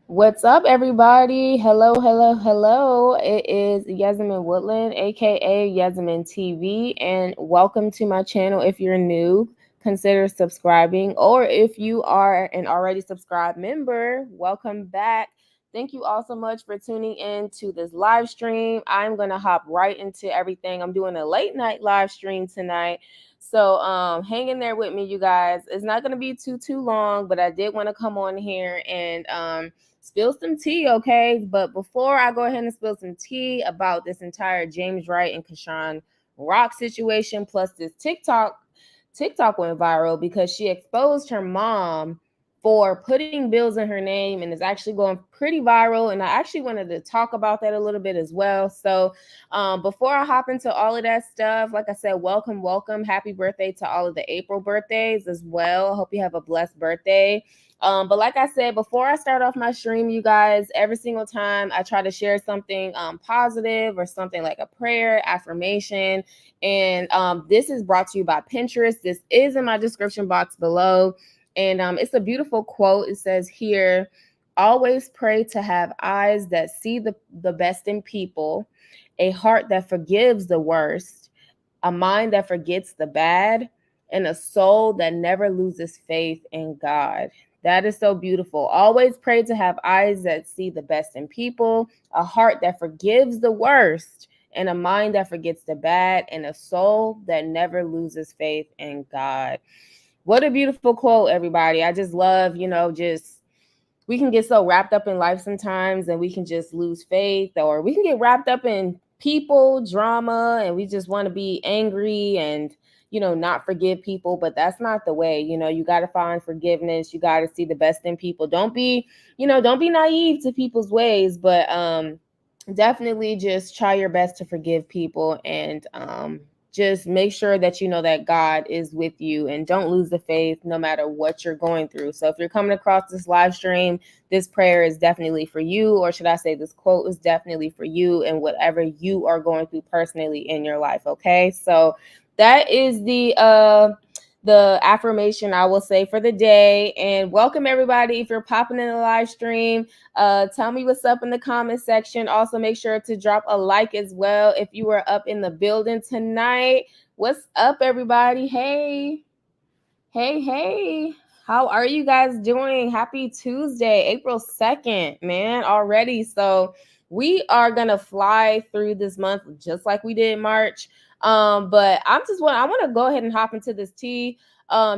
What's up, everybody? Hello, hello, hello. It is Yasmin Woodland, aka Yasmin TV, and welcome to my channel. If you're new, consider subscribing, or if you are an already subscribed member, welcome back. Thank you all so much for tuning in to this live stream. I'm gonna hop right into everything. I'm doing a late night live stream tonight. So hang in there with me, you guys. It's not gonna be too long, but I did want to come on here and spill some tea, okay? But before I go ahead and spill some tea about this entire James Wright and Chrisean Rock situation, plus this TikTok went viral because she exposed her mom for putting bills in her name and is actually going pretty viral. And I actually wanted to talk about that a little bit as well. So before I hop into all of that stuff, like I said, welcome, welcome. Happy birthday to all of the April birthdays as well. Hope you have a blessed birthday. But like I said, before I start off my stream, you guys, every single time I try to share something positive or something like a prayer, affirmation. And this is brought to you by Pinterest. This is in my description box below. And it's a beautiful quote. It says here, always pray to have eyes that see the best in people, a heart that forgives the worst, a mind that forgets the bad, and a soul that never loses faith in God. That is so beautiful. Always pray to have eyes that see the best in people, a heart that forgives the worst, and a mind that forgets the bad, and a soul that never loses faith in God. What a beautiful quote, everybody. I just love, just we can get so wrapped up in life sometimes and we can just lose faith, or we can get wrapped up in people drama and we just want to be angry and not forgive people. But that's not the way. You got to find forgiveness. You got to see the best in people. Don't be naive to people's ways, but definitely just try your best to forgive people, and just make sure that you know that God is with you, and don't lose the faith no matter what you're going through. So if you're coming across this live stream, this prayer is definitely for you, or should I say this quote is definitely for you and whatever you are going through personally in your life. Okay, so that is the affirmation I will say for the day. And welcome everybody. If you're popping in the live stream, tell me what's up in the comment section. Also, make sure to drop a like as well if you are up in the building tonight. What's up, everybody? Hey, hey, hey. How are you guys doing? Happy Tuesday, April 2nd, man, already. So we are going to fly through this month just like we did March. But I want to go ahead and hop into this tea.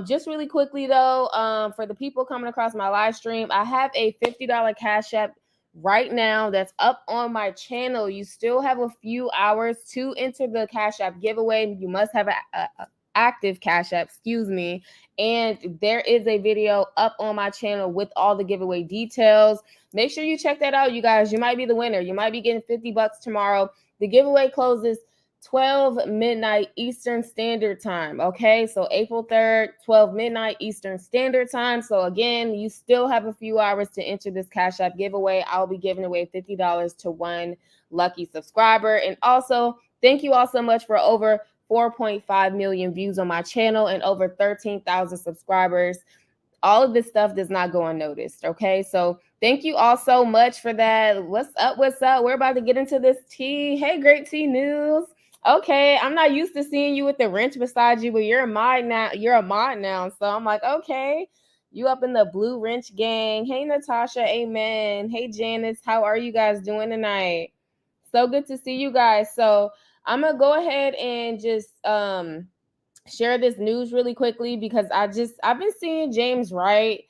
Just really quickly though, for the people coming across my live stream, I have a $50 Cash App right now that's up on my channel. You still have a few hours to enter the Cash App giveaway. You must have a active Cash App, excuse me. And there is a video up on my channel with all the giveaway details. Make sure you check that out, you guys. You might be the winner. You might be getting $50 tomorrow. The giveaway closes 12 midnight Eastern Standard Time. Okay, so April 3rd, 12 midnight Eastern Standard Time. So again, you still have a few hours to enter this Cash App giveaway. I'll be giving away $50 to one lucky subscriber. And also, thank you all so much for over 4.5 million views on my channel and over 13,000 subscribers. All of this stuff does not go unnoticed. Okay, so thank you all so much for that. What's up? What's up? We're about to get into this tea. Hey, great tea news. Okay, I'm not used to seeing you with the wrench beside you, but you're a mod now. You're a mod now, so I'm like, okay, you up in the blue wrench gang. Hey, Natasha. Amen. Hey, Janice. How are you guys doing tonight? So good to see you guys. So I'm gonna go ahead and just share this news really quickly because I've been seeing James Wright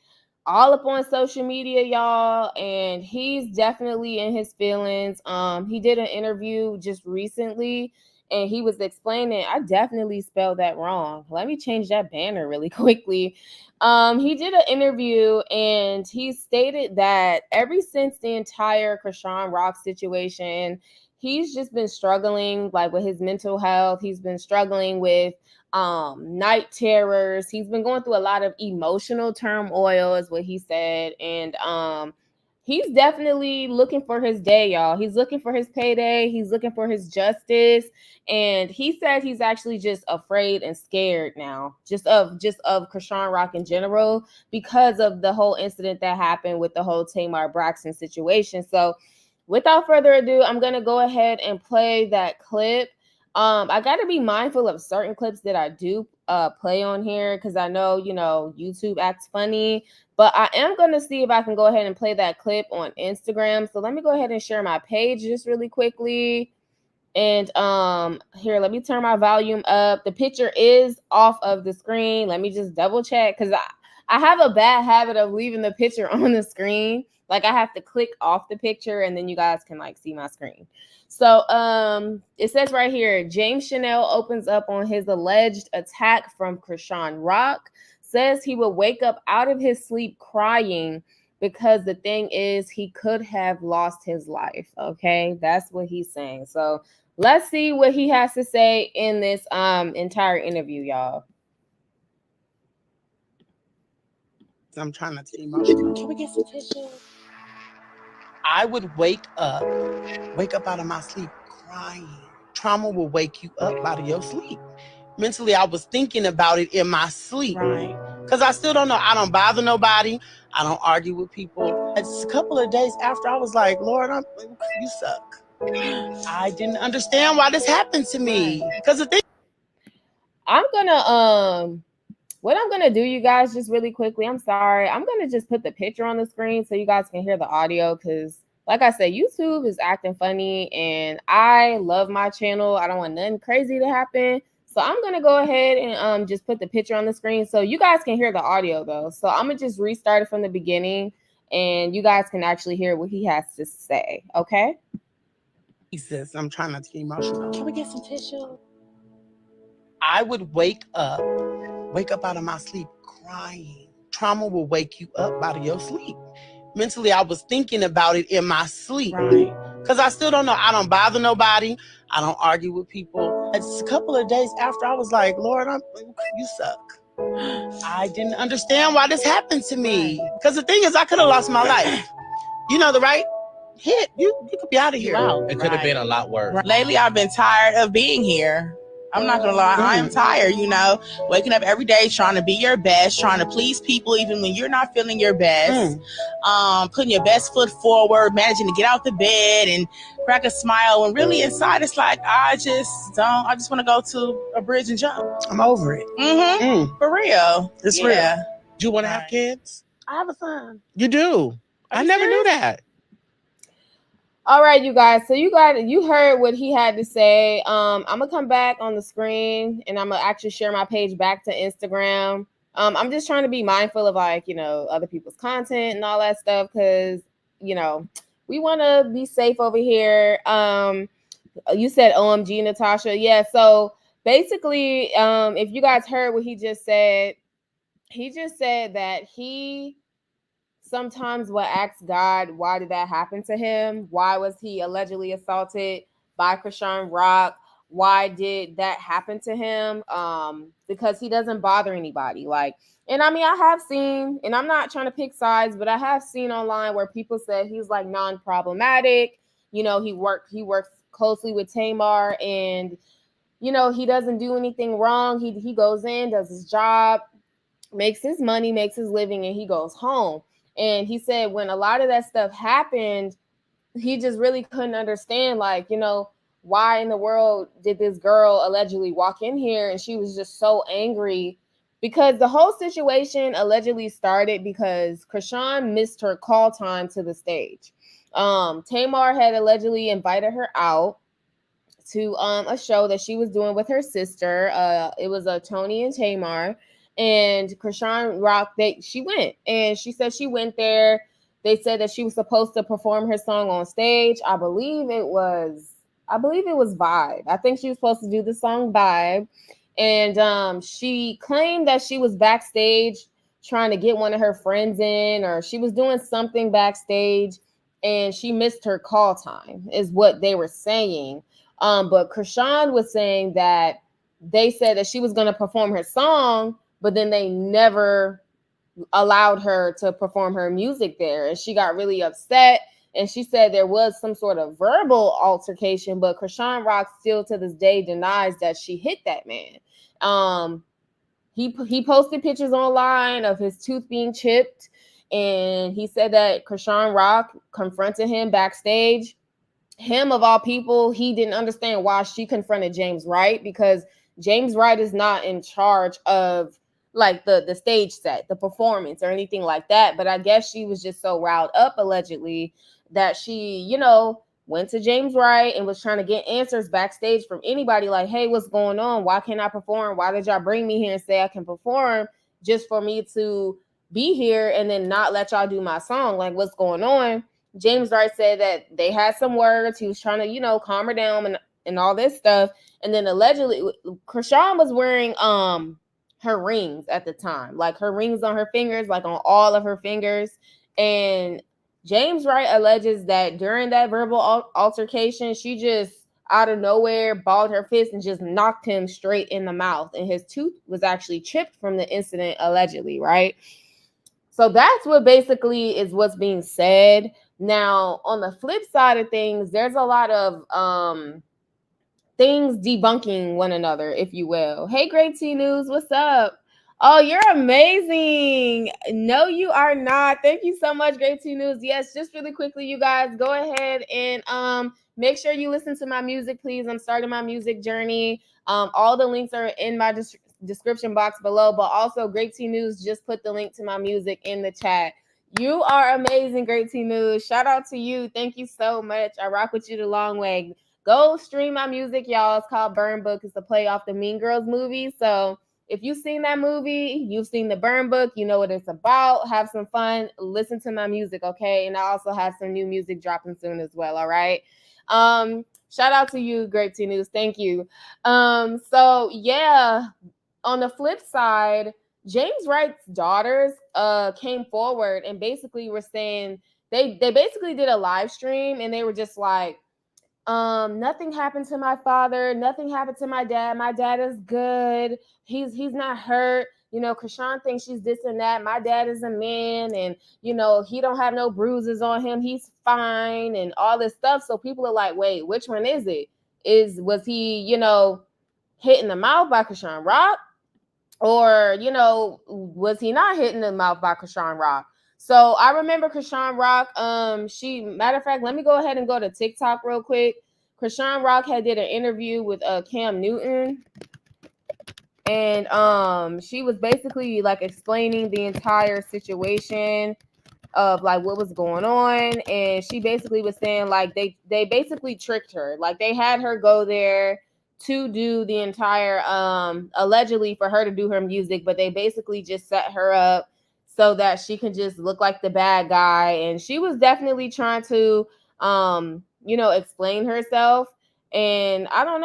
all up on social media, y'all, and he's definitely in his feelings. He did an interview just recently and he was explaining, I definitely spelled that wrong. Let me change that banner really quickly. He did an interview and he stated that ever since the entire Chrisean Rock situation, he's just been struggling like with his mental health. He's been struggling with night terrors. He's been going through a lot of emotional turmoil is what he said. And he's definitely looking for his day, y'all. He's looking for his payday. He's looking for his justice. And he said he's actually just afraid and scared now, just of Chrisean Rock in general, because of the whole incident that happened with the whole Tamar Braxton situation. So without further ado, I'm gonna go ahead and play that clip. I got to be mindful of certain clips that I do play on here, because I know, YouTube acts funny, but I am going to see if I can go ahead and play that clip on Instagram. So let me go ahead and share my page just really quickly. And here, let me turn my volume up. The picture is off of the screen. Let me just double check, because I have a bad habit of leaving the picture on the screen. Like, I have to click off the picture and then you guys can like see my screen. So it says right here, James Chanel opens up on his alleged attack from Chrisean Rock, says he will wake up out of his sleep crying because the thing is he could have lost his life. Okay, that's what he's saying. So let's see what he has to say in this entire interview, y'all. I'm trying not to be emotional. Can we get some tissue? I would wake up out of my sleep crying. Trauma will wake you up out of your sleep. Mentally, I was thinking about it in my sleep. Right. Because I still don't know. I don't bother nobody. I don't argue with people. It's a couple of days after I was like, Lord, you suck. I didn't understand why this happened to me. Because the thing, I'm gonna what I'm gonna do, you guys, just really quickly, I'm sorry, I'm gonna just put the picture on the screen so you guys can hear the audio, because like I said, YouTube is acting funny and I love my channel. I don't want nothing crazy to happen. So I'm gonna go ahead and just put the picture on the screen so you guys can hear the audio though. So I'm gonna just restart it from the beginning and you guys can actually hear what he has to say. Okay. Jesus, I'm trying not to get emotional. Can we get some tissue? I would wake up out of my sleep crying. Trauma will wake you up out of your sleep. Mentally, I was thinking about it in my sleep. Right. Because I still don't know. I don't bother nobody. I don't argue with people. It's a couple of days after I was like, Lord, you suck. I didn't understand why this happened to me. Because the thing is, I could have lost my life. You know the right hit. You could be out of here. It could have been a lot worse. Right. Lately, I've been tired of being here. I'm not gonna lie, I am tired, waking up every day trying to be your best, trying to please people even when you're not feeling your best, putting your best foot forward, managing to get out the bed and crack a smile, and really inside it's like, I just want to go to a bridge and jump. I'm over it. For real. It's real. Do you want to have kids? I have a son. You do? I never knew that. All right, you guys. So you heard what he had to say. I'm gonna come back on the screen and I'm gonna actually share my page back to Instagram. I'm just trying to be mindful of other people's content and all that stuff, because we want to be safe over here. You said OMG, Natasha. Yeah. So basically, if you guys heard what he just said that he sometimes will ask God, why did that happen to him? Why was he allegedly assaulted by Chrisean Rock? Why did that happen to him? Because he doesn't bother anybody. And I mean, I have seen, and I'm not trying to pick sides, but I have seen online where people said he's like non-problematic. He works closely with Tamar, and he doesn't do anything wrong. He goes in, does his job, makes his money, makes his living, and he goes home. And he said when a lot of that stuff happened, he just really couldn't understand, why in the world did this girl allegedly walk in here? And she was just so angry, because the whole situation allegedly started because Chrisean missed her call time to the stage. Tamar had allegedly invited her out to a show that she was doing with her sister. It was Tony and Tamar. And Chrisean Rock, she went, and she said she went there. They said that she was supposed to perform her song on stage. I believe it was Vibe. I think she was supposed to do the song Vibe. And she claimed that she was backstage trying to get one of her friends in, or she was doing something backstage, and she missed her call time, is what they were saying. But Chrisean was saying that they said that she was going to perform her song, but then they never allowed her to perform her music there, and she got really upset. And she said there was some sort of verbal altercation, but Chrisean Rock still to this day denies that she hit that man. He posted pictures online of his tooth being chipped, and he said that Chrisean Rock confronted him backstage. Him of all people, he didn't understand why she confronted James Wright, because James Wright is not in charge of like the stage set, the performance, or anything like that. But I guess she was just so riled up, allegedly, that she, went to James Wright and was trying to get answers backstage from anybody, like, hey, what's going on? Why can't I perform? Why did y'all bring me here and say I can perform just for me to be here and then not let y'all do my song? Like, what's going on? James Wright said that they had some words. He was trying to, calm her down and all this stuff. And then allegedly, Chrisean was wearing her rings at the time, like her rings on her fingers, like on all of her fingers. And James Wright alleges that during that verbal altercation, she just out of nowhere balled her fist and just knocked him straight in the mouth. And his tooth was actually chipped from the incident, allegedly, right? So that's what basically is what's being said. Now, on the flip side of things, there's a lot of things debunking one another, if you will. Hey, Great T News, what's up? Oh, you're amazing. No, you are not. Thank you so much, Great T News. Yes, just really quickly, you guys, go ahead and make sure you listen to my music, please. I'm starting my music journey. All the links are in my description box below, but also Great T News just put the link to my music in the chat. You are amazing, Great T News. Shout out to you. Thank you so much. I rock with you the long way. Go stream my music, y'all. It's called Burn Book. It's a play off the Mean Girls movie. So if you've seen that movie, you've seen the Burn Book, you know what it's about. Have some fun. Listen to my music, okay? And I also have some new music dropping soon as well, all right? Shout out to you, Great T News. Thank you. So yeah, on the flip side, James Wright's daughters came forward and basically were saying they basically did a live stream, and they were just like, nothing happened to my father, nothing happened to my dad. My dad is good. He's not hurt. Chrisean thinks she's this and that. My dad is a man, and he don't have no bruises on him. He's fine, and all this stuff. So people are like, wait, which one is it? Was he, hit in the mouth by Chrisean Rock? Or, was he not hit in the mouth by Chrisean Rock? So I remember Chrisean Rock, matter of fact, let me go ahead and go to TikTok real quick. Chrisean Rock had did an interview with Cam Newton. And she was basically like explaining the entire situation of like what was going on. And she basically was saying like they basically tricked her. Like they had her go there to do the entire allegedly for her to do her music, but they basically just set her up so that she can just look like the bad guy. And she was definitely trying to explain herself. And I don't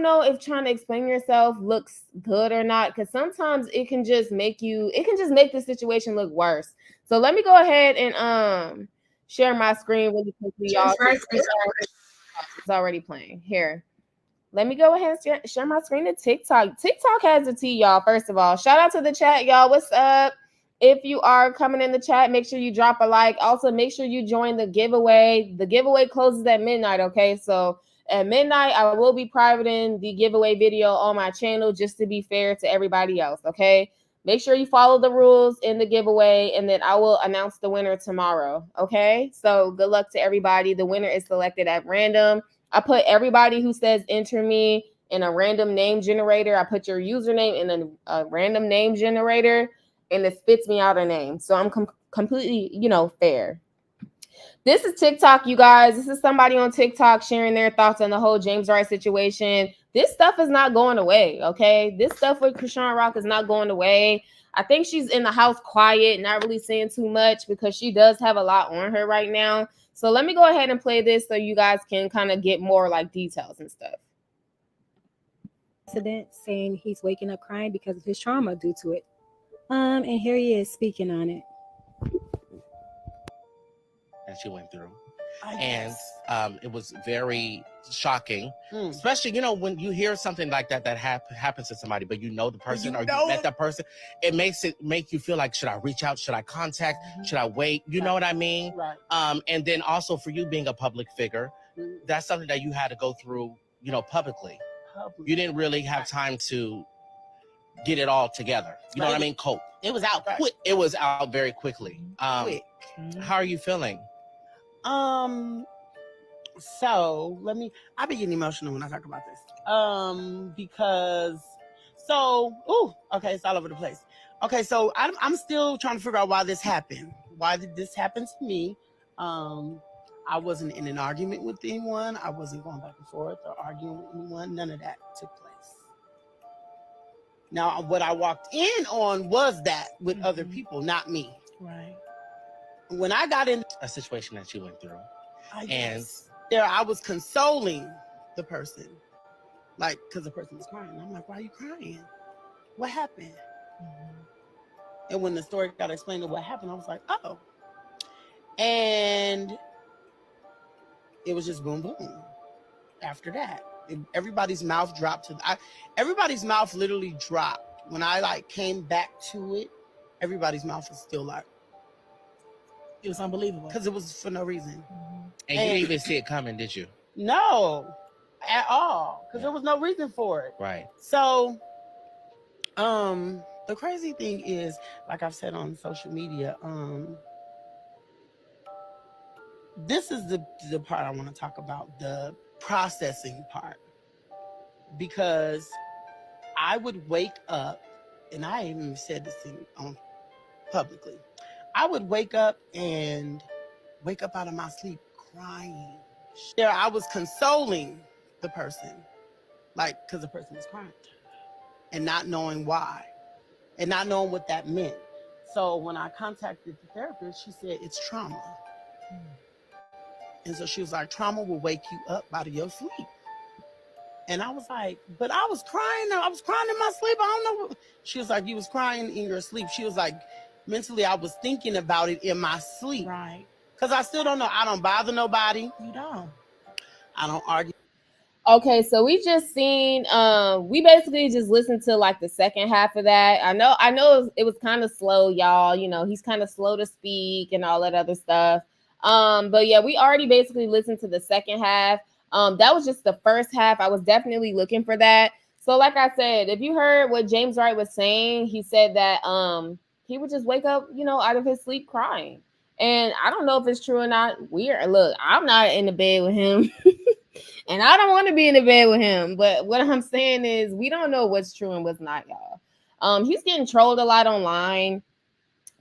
know if trying to explain yourself looks good or not, because sometimes it can just make the situation look worse. So let me go ahead and share my screen really quickly, y'all. It's already playing here. Let me go ahead and share my screen to TikTok. TikTok has a tea, y'all. First of all, shout out to the chat, y'all. What's up? If you are coming in the chat, make sure you drop a like. Also, make sure you join the giveaway. The giveaway closes at midnight, okay? So at midnight, I will be privating the giveaway video on my channel just to be fair to everybody else, okay? Make sure you follow the rules in the giveaway, and then I will announce the winner tomorrow, okay? So good luck to everybody. The winner is selected at random. I put everybody who says enter me in a random name generator. I put your username in a random name generator, and it spits me out a name. So I'm completely, fair. This is TikTok, you guys. This is somebody on TikTok sharing their thoughts on the whole James Wright situation. This stuff is not going away, okay? This stuff with Chrisean Rock is not going away. I think she's in the house quiet, not really saying too much because she does have a lot on her right now. So let me go ahead and play this so you guys can kind of get more like details and stuff. Incident saying he's waking up crying because of his trauma due to it. And here he is speaking on it. And she went through. And it was very shocking, especially when you hear something like that happens to somebody, but you know the person or you met that person. It make you feel like, should I reach out? Should I contact? Should I wait? You know what I mean? Right. And then also for you being a public figure, that's something that you had to go through, publicly. You didn't really have time to get it all together. You know what I mean? Cope. It was out quick. It was out very quickly. Quick. How are you feeling? So I be getting emotional when I talk about this. Because it's all over the place. Okay, so I'm still trying to figure out why this happened. Why did this happen to me? I wasn't in an argument with anyone. I wasn't going back and forth or arguing with anyone. None of that took place. Now, what I walked in on was that with other people, not me. Right. When I got in A situation that you went through. I was consoling the person. Like, because the person was crying. I'm like, why are you crying? What happened? And when the story got explained of what happened, I was like, oh. And it was just boom, boom. After that, everybody's mouth dropped everybody's mouth literally dropped. When I came back to it, everybody's mouth was still it was unbelievable. Because it was for no reason. And you didn't even see it coming, did you? No, at all. Because there was no reason for it. Right. So, the crazy thing is, like I've said on social media, this is the part I want to talk about, the processing part. Because I would wake up, and I even said this thing publicly. I would wake up out of my sleep crying. I was consoling the person, because the person was crying, and not knowing why, and not knowing what that meant. So when I contacted the therapist, she said it's trauma. And so she was like, trauma will wake you up out of your sleep. And I was like, but I was crying. I was crying in my sleep. I don't know. She was like, you was crying in your sleep. She was like, mentally, I was thinking about it in my sleep. Right. Because I still don't know. I don't bother nobody. You don't. I don't argue. Okay, so we just seen we basically just listened to the second half of that. I know it was kind of slow, y'all. He's kind of slow to speak and all that other stuff. But yeah, we already basically listened to the second half. That was just the first half. I was definitely looking for that. So like I said, if you heard what James Wright was saying, he said that he would just wake up, out of his sleep crying. And I don't know if it's true or not. Look, I'm not in the bed with him. And I don't want to be in the bed with him. But what I'm saying is we don't know what's true and what's not, y'all. He's getting trolled a lot online.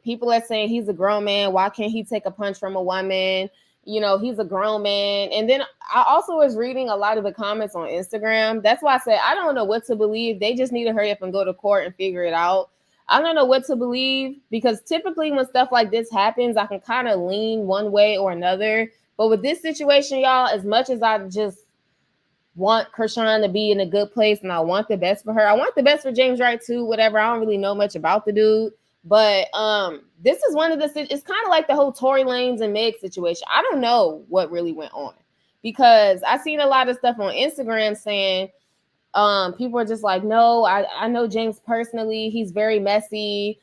People are saying he's a grown man. Why can't he take a punch from a woman? He's a grown man. And then I also was reading a lot of the comments on Instagram. That's why I said I don't know what to believe. They just need to hurry up and go to court and figure it out. I don't know what to believe, because typically when stuff like this happens, I can kind of lean one way or another. But with this situation, y'all, as much as I just want Chrisean to be in a good place and I want the best for her, I want the best for James Wright too, whatever. I don't really know much about the dude. But this is one of the, it's kind of like the whole Tory Lanez and Meg situation. I don't know what really went on, because I seen a lot of stuff on Instagram saying people are just like, no, I know James personally. He's very messy.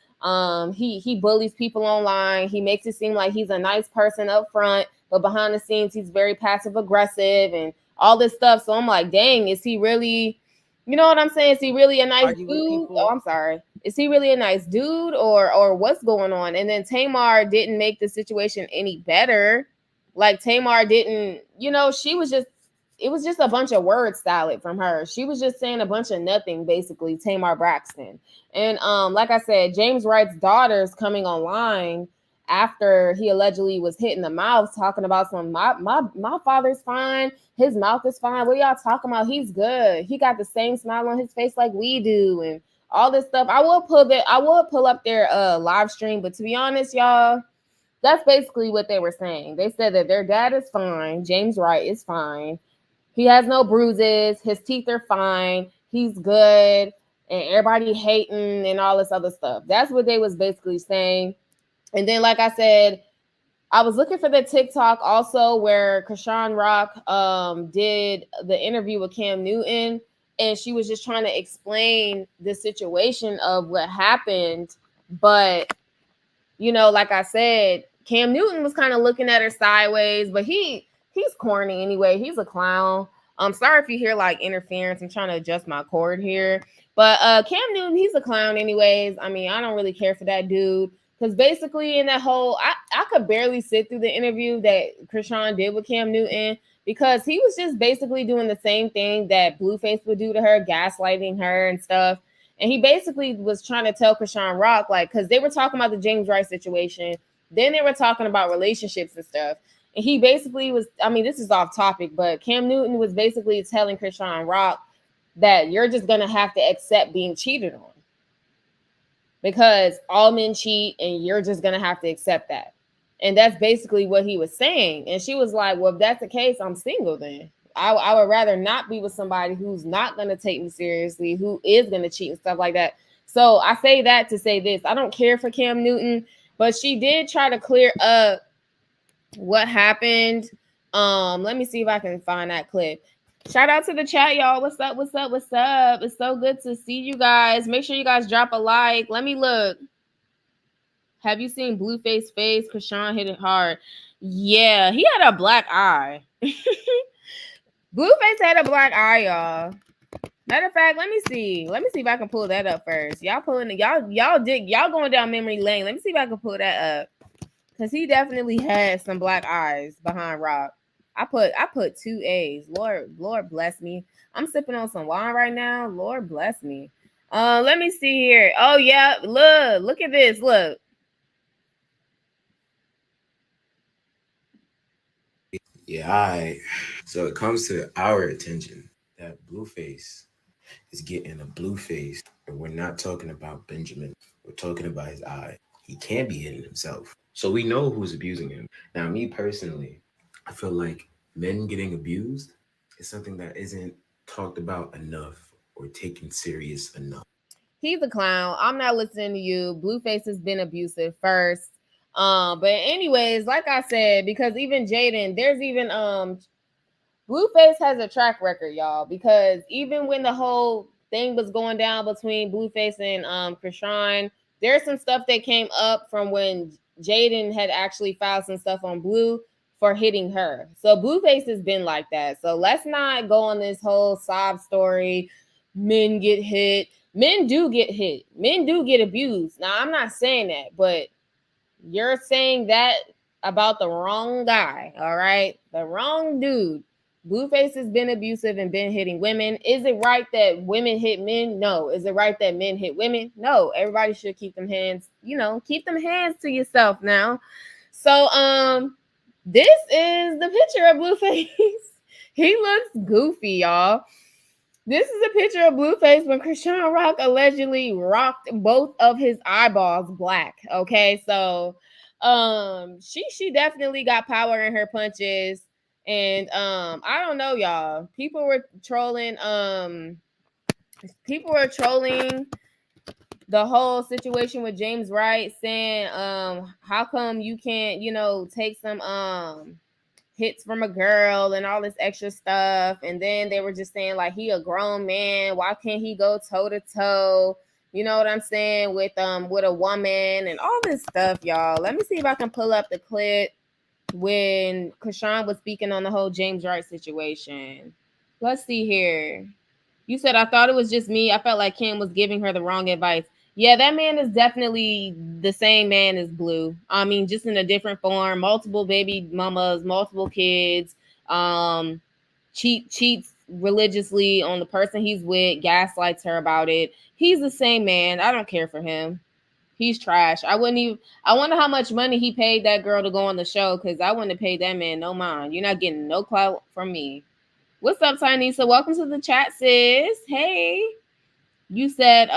He bullies people online. He makes it seem like he's a nice person up front, but behind the scenes, he's very passive aggressive and all this stuff. So I'm like, dang, is he really, you know what I'm saying? Is he really a nice dude? Oh, I'm sorry. Is he really a nice dude, or what's going on? And then Tamar didn't make the situation any better. Like Tamar didn't, she was just, it was just a bunch of word salad from her. She was just saying a bunch of nothing, basically, Tamar Braxton. And like I said, James Wright's daughter's coming online after he allegedly was hit in the mouth, talking about my father's fine, his mouth is fine. What are y'all talking about? He's good. He got the same smile on his face like we do, and all this stuff. I will pull up their live stream, but to be honest, y'all, that's basically what they were saying. They said that their dad is fine, James Wright is fine. He has no bruises. His teeth are fine. He's good. And everybody hating and all this other stuff. That's what they was basically saying. And then, like I said, I was looking for the TikTok also where Chrisean Rock did the interview with Cam Newton, and she was just trying to explain the situation of what happened. But, you know, like I said, Cam Newton was kind of looking at her sideways, but he's corny anyway. He's a clown. I'm sorry if you hear like interference. I'm trying to adjust my cord here. But Cam Newton, he's a clown anyways. I mean, I don't really care for that dude. Because basically in that whole, I could barely sit through the interview that Chrisean did with Cam Newton, because he was just basically doing the same thing that Blueface would do to her, gaslighting her and stuff. And he basically was trying to tell Chrisean Rock, like, because they were talking about the James Wright situation. Then they were talking about relationships and stuff. And he basically was, I mean, this is off topic, but Cam Newton was basically telling Chrisean Rock that you're just going to have to accept being cheated on, because all men cheat and you're just going to have to accept that. And that's basically what he was saying. And she was like, well, if that's the case, I'm single then. I would rather not be with somebody who's not going to take me seriously, who is going to cheat and stuff like that. So I say that to say this. I don't care for Cam Newton, but she did try to clear up what happened. Let me see if I can find that clip. Shout out to the chat, y'all. What's up? What's up? What's up? It's so good to see you guys. Make sure you guys drop a like. Let me look. Have you seen Blueface face? Chrisean hit it hard. Yeah, he had a black eye. Blueface had a black eye, y'all. Matter of fact, let me see. Let me see if I can pull that up first. Y'all pulling it. Y'all going down memory lane. Let me see if I can pull that up. Cause he definitely had some black eyes behind Rock. I put 2 A's. Lord bless me. I'm sipping on some wine right now. Lord bless me. Let me see here. Oh yeah, look at this. Look. Yeah, so it comes to our attention that Blueface is getting a blue face, and we're not talking about Benjamin. We're talking about his eye. He can't be hitting himself. So we know who's abusing him. Now, me personally, I feel like men getting abused is something that isn't talked about enough or taken serious enough. He's a clown. I'm not listening to you. Blueface has been abusive first. But anyways, like I said, because even Jaden, there's even Blueface has a track record, y'all, because even when the whole thing was going down between Blueface and Chrisean, there's some stuff that came up from when Jaden had actually filed some stuff on Blue for hitting her. So Blueface has been like that. So let's not go on this whole sob story. Men get hit. Men do get hit. Men do get abused. Now, I'm not saying that, but you're saying that about the wrong guy, all right? The wrong dude. Blueface has been abusive and been hitting women. Is it right that women hit men? No. Is it right that men hit women? No. Everybody should keep them hands, keep them hands to yourself now. So, this is the picture of Blueface. He looks goofy, y'all. This is a picture of Blueface when Chrisean Rock allegedly rocked both of his eyeballs black. Okay, so she definitely got power in her punches. And I don't know, y'all. People were trolling the whole situation with James Wright, saying how come you can't, take some hits from a girl and all this extra stuff. And then they were just saying, like, he a grown man, why can't he go toe to toe, you know what I'm saying, with a woman and all this stuff, y'all. Let me see if I can pull up the clip when Chrisean was speaking on the whole James Wright situation. Let's see here. You said, I thought it was just me. I felt like Kim was giving her the wrong advice. Yeah, that man is definitely the same man as Blue. I mean, just in a different form. Multiple baby mamas, multiple kids. Cheats religiously on the person he's with. Gaslights her about it. He's the same man. I don't care for him. He's trash. I wonder how much money he paid that girl to go on the show, because I wouldn't have paid that man no mind. You're not getting no clout from me. What's up, Tiny? So welcome to the chat, sis. Hey. You said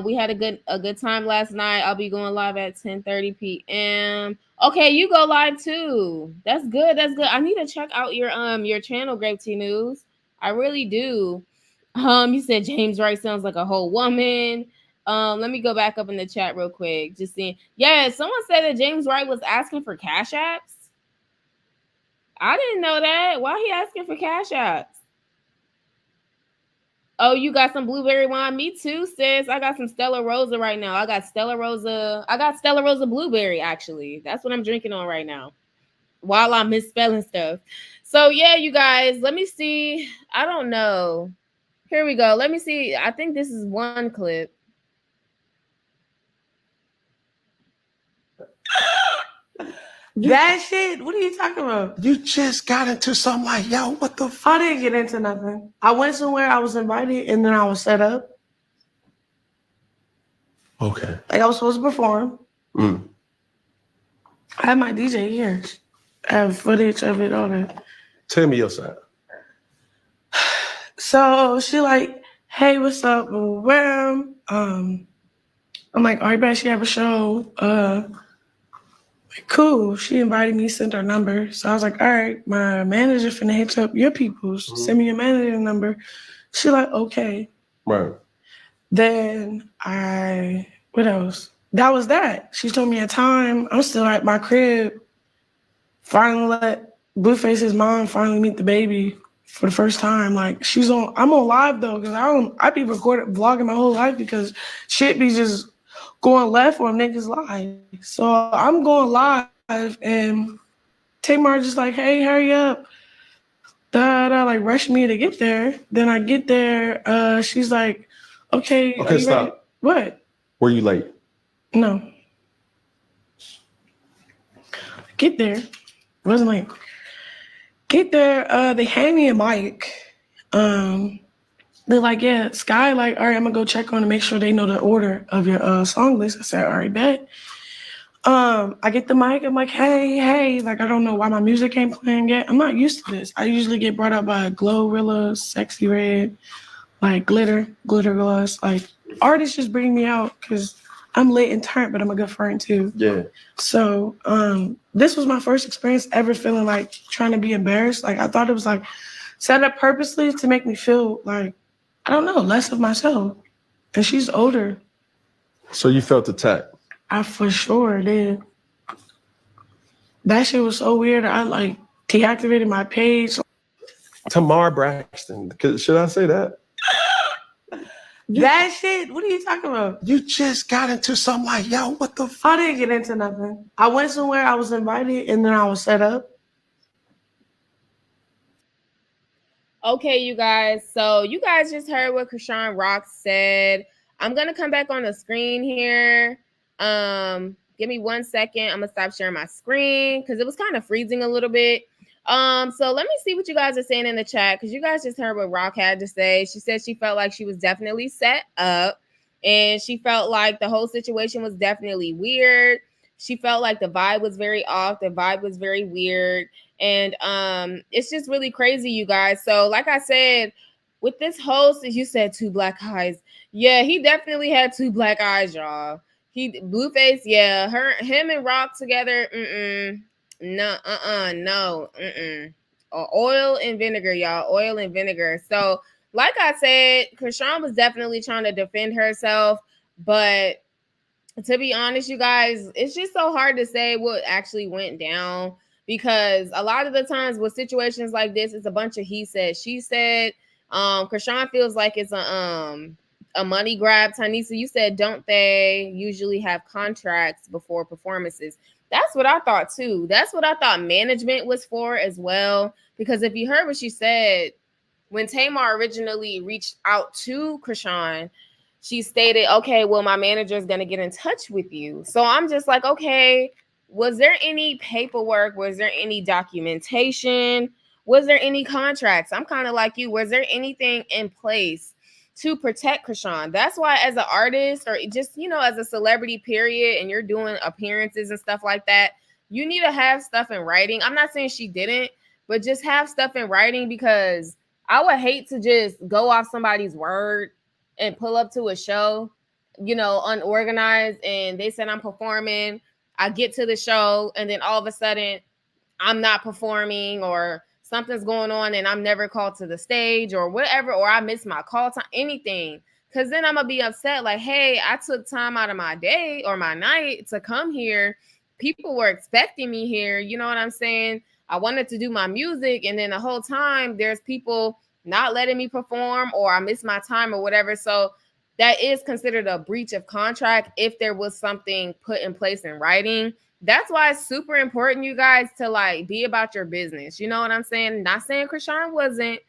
we had a good time last night. I'll be going live at 10:30 p.m. Okay, you go live too. That's good. That's good. I need to check out your channel, Grape Tea News. I really do. You said James Wright sounds like a whole woman. Let me go back up in the chat real quick. Just seeing. Yeah, someone said that James Wright was asking for cash apps. I didn't know that. Why he asking for cash apps? Oh, you got some blueberry wine? Me too, sis. I got some Stella Rosa right now. I got Stella Rosa blueberry, actually. That's what I'm drinking on right now while I'm misspelling stuff. So, yeah, you guys, let me see. I don't know. Here we go. Let me see. I think this is one clip. That shit? What are you talking about? You just got into something like, yo, what the I didn't get into nothing. I went somewhere, I was invited, and then I was set up. Okay. Like I was supposed to perform. I had my DJ here. I have footage of it, all that. Tell me your side. So she like, hey, what's up? Where I'm like, all right, bet she have a show. Like, cool. She invited me, sent her number. So I was like, all right, my manager finna hit up your peoples. Send me your manager number. She like, okay. Right. Then what else? That was that. She told me a time. I'm still at my crib. Finally let Blueface's mom finally meet the baby for the first time. Like I'm on live though, because I be vlogging my whole life because shit be just going left on niggas live. So I'm going live and Tamar just like, hey, hurry up. Like rush me to get there. Then I get there. She's like, okay, stop. Ready? What? Were you late? No. Get there. Wasn't late. Get there. They hand me a mic. They're like, yeah, Sky, like, all right, I'm gonna go check on to make sure they know the order of your song list. I said, all right, bet. I get the mic. I'm like, hey, like, I don't know why my music ain't playing yet. I'm not used to this. I usually get brought up by Glorilla, Sexy Red, like glitter gloss. Like, artists just bring me out because I'm lit and turned, but I'm a good friend too. Yeah. So this was my first experience ever feeling like trying to be embarrassed. Like, I thought it was like set up purposely to make me feel like, I don't know, less of myself. And she's older. So you felt attacked? I for sure did. That shit was so weird. I like deactivated my page. Tamar Braxton. Should I say that? That shit? What are you talking about? You just got into something like, yo, what the I didn't get into nothing. I went somewhere, I was invited, and then I was set up. Okay, you guys. So you guys just heard what Chrisean Rock said. I'm gonna come back on the screen here. Give me 1 second. I'm gonna stop sharing my screen because it was kind of freezing a little bit. So let me see what you guys are saying in the chat because you guys just heard what Rock had to say. She said she felt like she was definitely set up, and she felt like the whole situation was definitely weird. She felt like the vibe was very off. The vibe was very weird. And it's just really crazy, you guys. So like I said, with this host, as you said, 2 black eyes. Yeah, he definitely had 2 black eyes, y'all. Blueface, yeah, him and Rock together, no. Oil and vinegar, y'all. Oil and vinegar. So like I said, Chrisean was definitely trying to defend herself, but to be honest, you guys, it's just so hard to say what actually went down because a lot of the times with situations like this, it's a bunch of he said, she said. Chrisean feels like it's a money grab. Tanisa, you said, don't they usually have contracts before performances? That's what I thought too. That's what I thought management was for as well. Because if you heard what she said, when Tamar originally reached out to Chrisean, she stated, okay, well, my manager is going to get in touch with you. So I'm just like, okay, was there any paperwork? Was there any documentation? Was there any contracts? I'm kind of like you. Was there anything in place to protect Chrisean? That's why as an artist or just, as a celebrity period, and you're doing appearances and stuff like that, you need to have stuff in writing. I'm not saying she didn't, but just have stuff in writing because I would hate to just go off somebody's word and pull up to a show, unorganized, and they said I'm performing. I get to the show, and then all of a sudden, I'm not performing, or something's going on, and I'm never called to the stage, or whatever, or I miss my call time, anything. Because then I'm going to be upset. Like, hey, I took time out of my day or my night to come here. People were expecting me here. You know what I'm saying? I wanted to do my music. And then the whole time there's people not letting me perform, or I missed my time or whatever. So that is considered a breach of contract if there was something put in place in writing. That's why it's super important, you guys, to like be about your business. You know what I'm saying? Not saying Chrisean wasn't.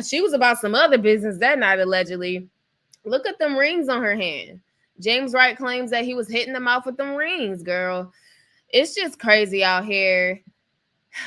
She was about some other business that night, allegedly. Look at them rings on her hand. James Wright claims that he was hitting them off with them rings, girl. It's just crazy out here.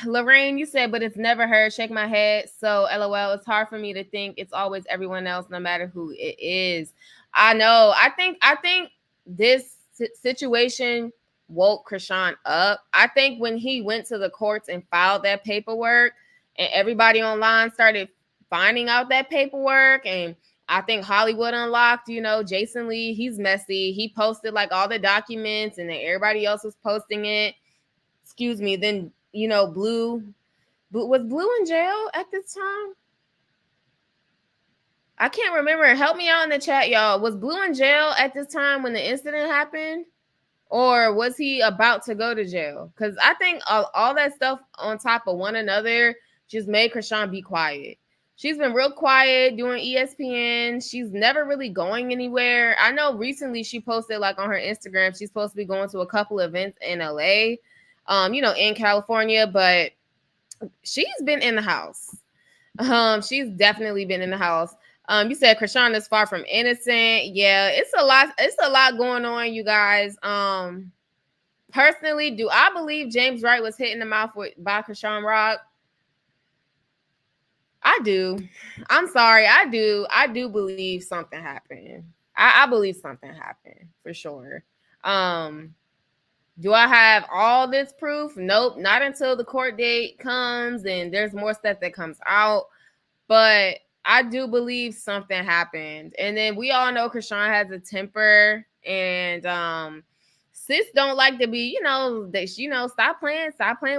Lorraine, you said, but it's never her. Shake my head. So, LOL, it's hard for me to think it's always everyone else, no matter who it is. I know. I think this situation woke Chrisean up. I think when he went to the courts and filed that paperwork, and everybody online started finding out that paperwork, and I think Hollywood Unlocked, you know, Jason Lee, he's messy. He posted like all the documents, and then everybody else was posting it. Excuse me. Then, you know, Blue was Blue in jail at this time? I can't remember. Help me out in the chat, y'all. Was Blue in jail at this time when the incident happened? Or was he about to go to jail? Because I think all that stuff on top of one another just made Chrisean be quiet. She's been real quiet doing ESPN. She's never really going anywhere. I know recently she posted like on her Instagram, she's supposed to be going to a couple events in LA, you know, in California, but she's been in the house. She's definitely been in the house. You said Chrisean is far from innocent. Yeah, it's a lot going on, you guys. Personally, do I believe James Wright was hit in the mouth by Chrisean Rock? I do. I'm sorry. I do believe something happened. I believe something happened for sure. Do I have all this proof? Nope. Not until the court date comes and there's more stuff that comes out. But I do believe something happened. And then we all know Chrisean has a temper, and sis don't like to be, stop playing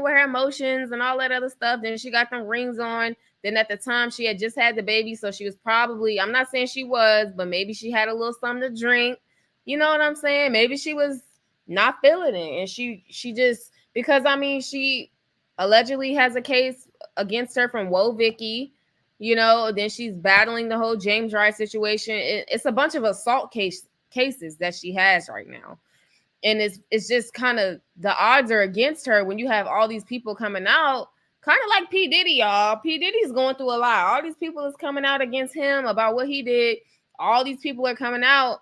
with her emotions and all that other stuff. Then she got them rings on. Then at the time she had just had the baby, so she was probably, I'm not saying she was, but maybe she had a little something to drink. You know what I'm saying? Maybe she was not feeling it, and she just, because I mean, she allegedly has a case against her from Whoa Vicky. Then she's battling the whole James Wright situation. It's a bunch of assault cases that she has right now. And it's just kind of, the odds are against her when you have all these people coming out, kind of like P. Diddy, y'all. P. Diddy's going through a lot. All these people is coming out against him about what he did. All these people are coming out,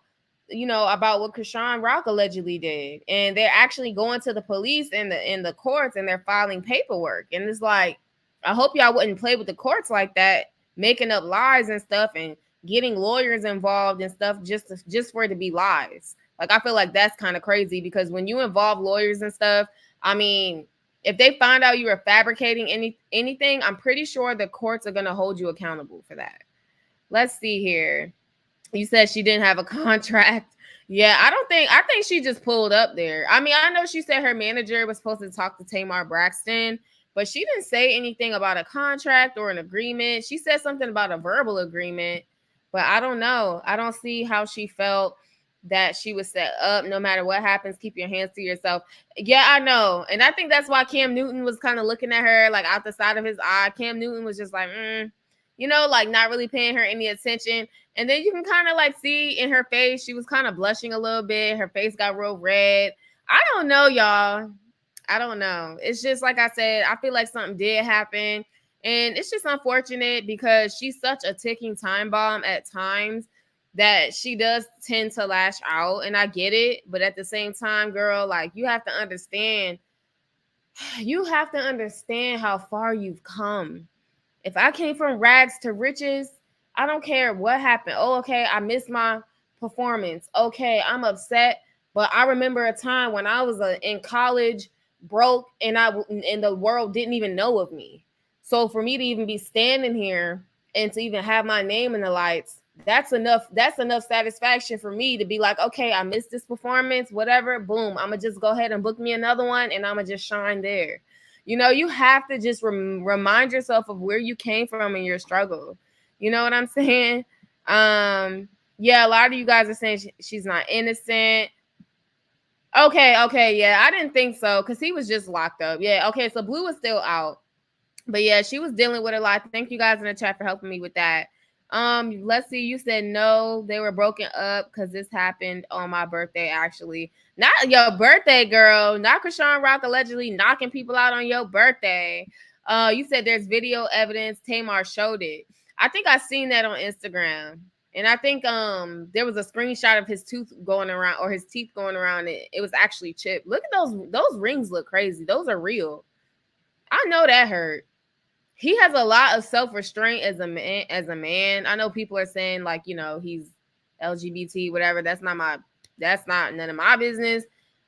about what Chrisean Rock allegedly did. And they're actually going to the police and the courts, and they're filing paperwork. And it's like, I hope y'all wouldn't play with the courts like that, making up lies and stuff and getting lawyers involved and stuff just for it to be lies. Like, I feel like that's kind of crazy, because when you involve lawyers and stuff, I mean, if they find out you were fabricating anything, I'm pretty sure the courts are going to hold you accountable for that. Let's see here. You said she didn't have a contract. Yeah, I think she just pulled up there. I mean, I know she said her manager was supposed to talk to Tamar Braxton, but she didn't say anything about a contract or an agreement. She said something about a verbal agreement, but I don't know. I don't see how she felt that she was set up. No matter what happens, keep your hands to yourself. Yeah, I know. And I think that's why Cam Newton was kind of looking at her like out the side of his eye. Cam Newton was just like, like not really paying her any attention. And then you can kind of like see in her face, she was kind of blushing a little bit. Her face got real red. I don't know, y'all. I don't know. It's just like I said, I feel like something did happen. And it's just unfortunate because she's such a ticking time bomb at times that she does tend to lash out. And I get it. But at the same time, girl, like, you have to understand how far you've come. If I came from rags to riches, I don't care what happened. Oh, okay, I missed my performance. Okay, I'm upset. But I remember a time when I was in college, broke, and the world didn't even know of me. So for me to even be standing here and to even have my name in the lights, that's enough satisfaction for me to be like, okay, I missed this performance, whatever, boom, I'm gonna just go ahead and book me another one, and I'm gonna just shine there. You have to just remind yourself of where you came from in your struggle. You know what I'm saying? Yeah, a lot of you guys are saying she's not innocent. Okay, yeah, I didn't think so because he was just locked up. Yeah, okay, so Blue was still out. But yeah, she was dealing with a lot. Thank you guys in the chat for helping me with that. Let's see. You said no, they were broken up because this happened on my birthday. Actually, not your birthday, girl. Not Chrisean Rock allegedly knocking people out on your birthday. You said there's video evidence. Tamar showed it. I think I seen that on Instagram, and I think there was a screenshot of his tooth going around or his teeth going around. It was actually chipped. Look at those rings. Look crazy. Those are real. I know that hurt. He has a lot of self-restraint as a man. I know people are saying like, you know, he's LGBT, whatever. That's not none of my business.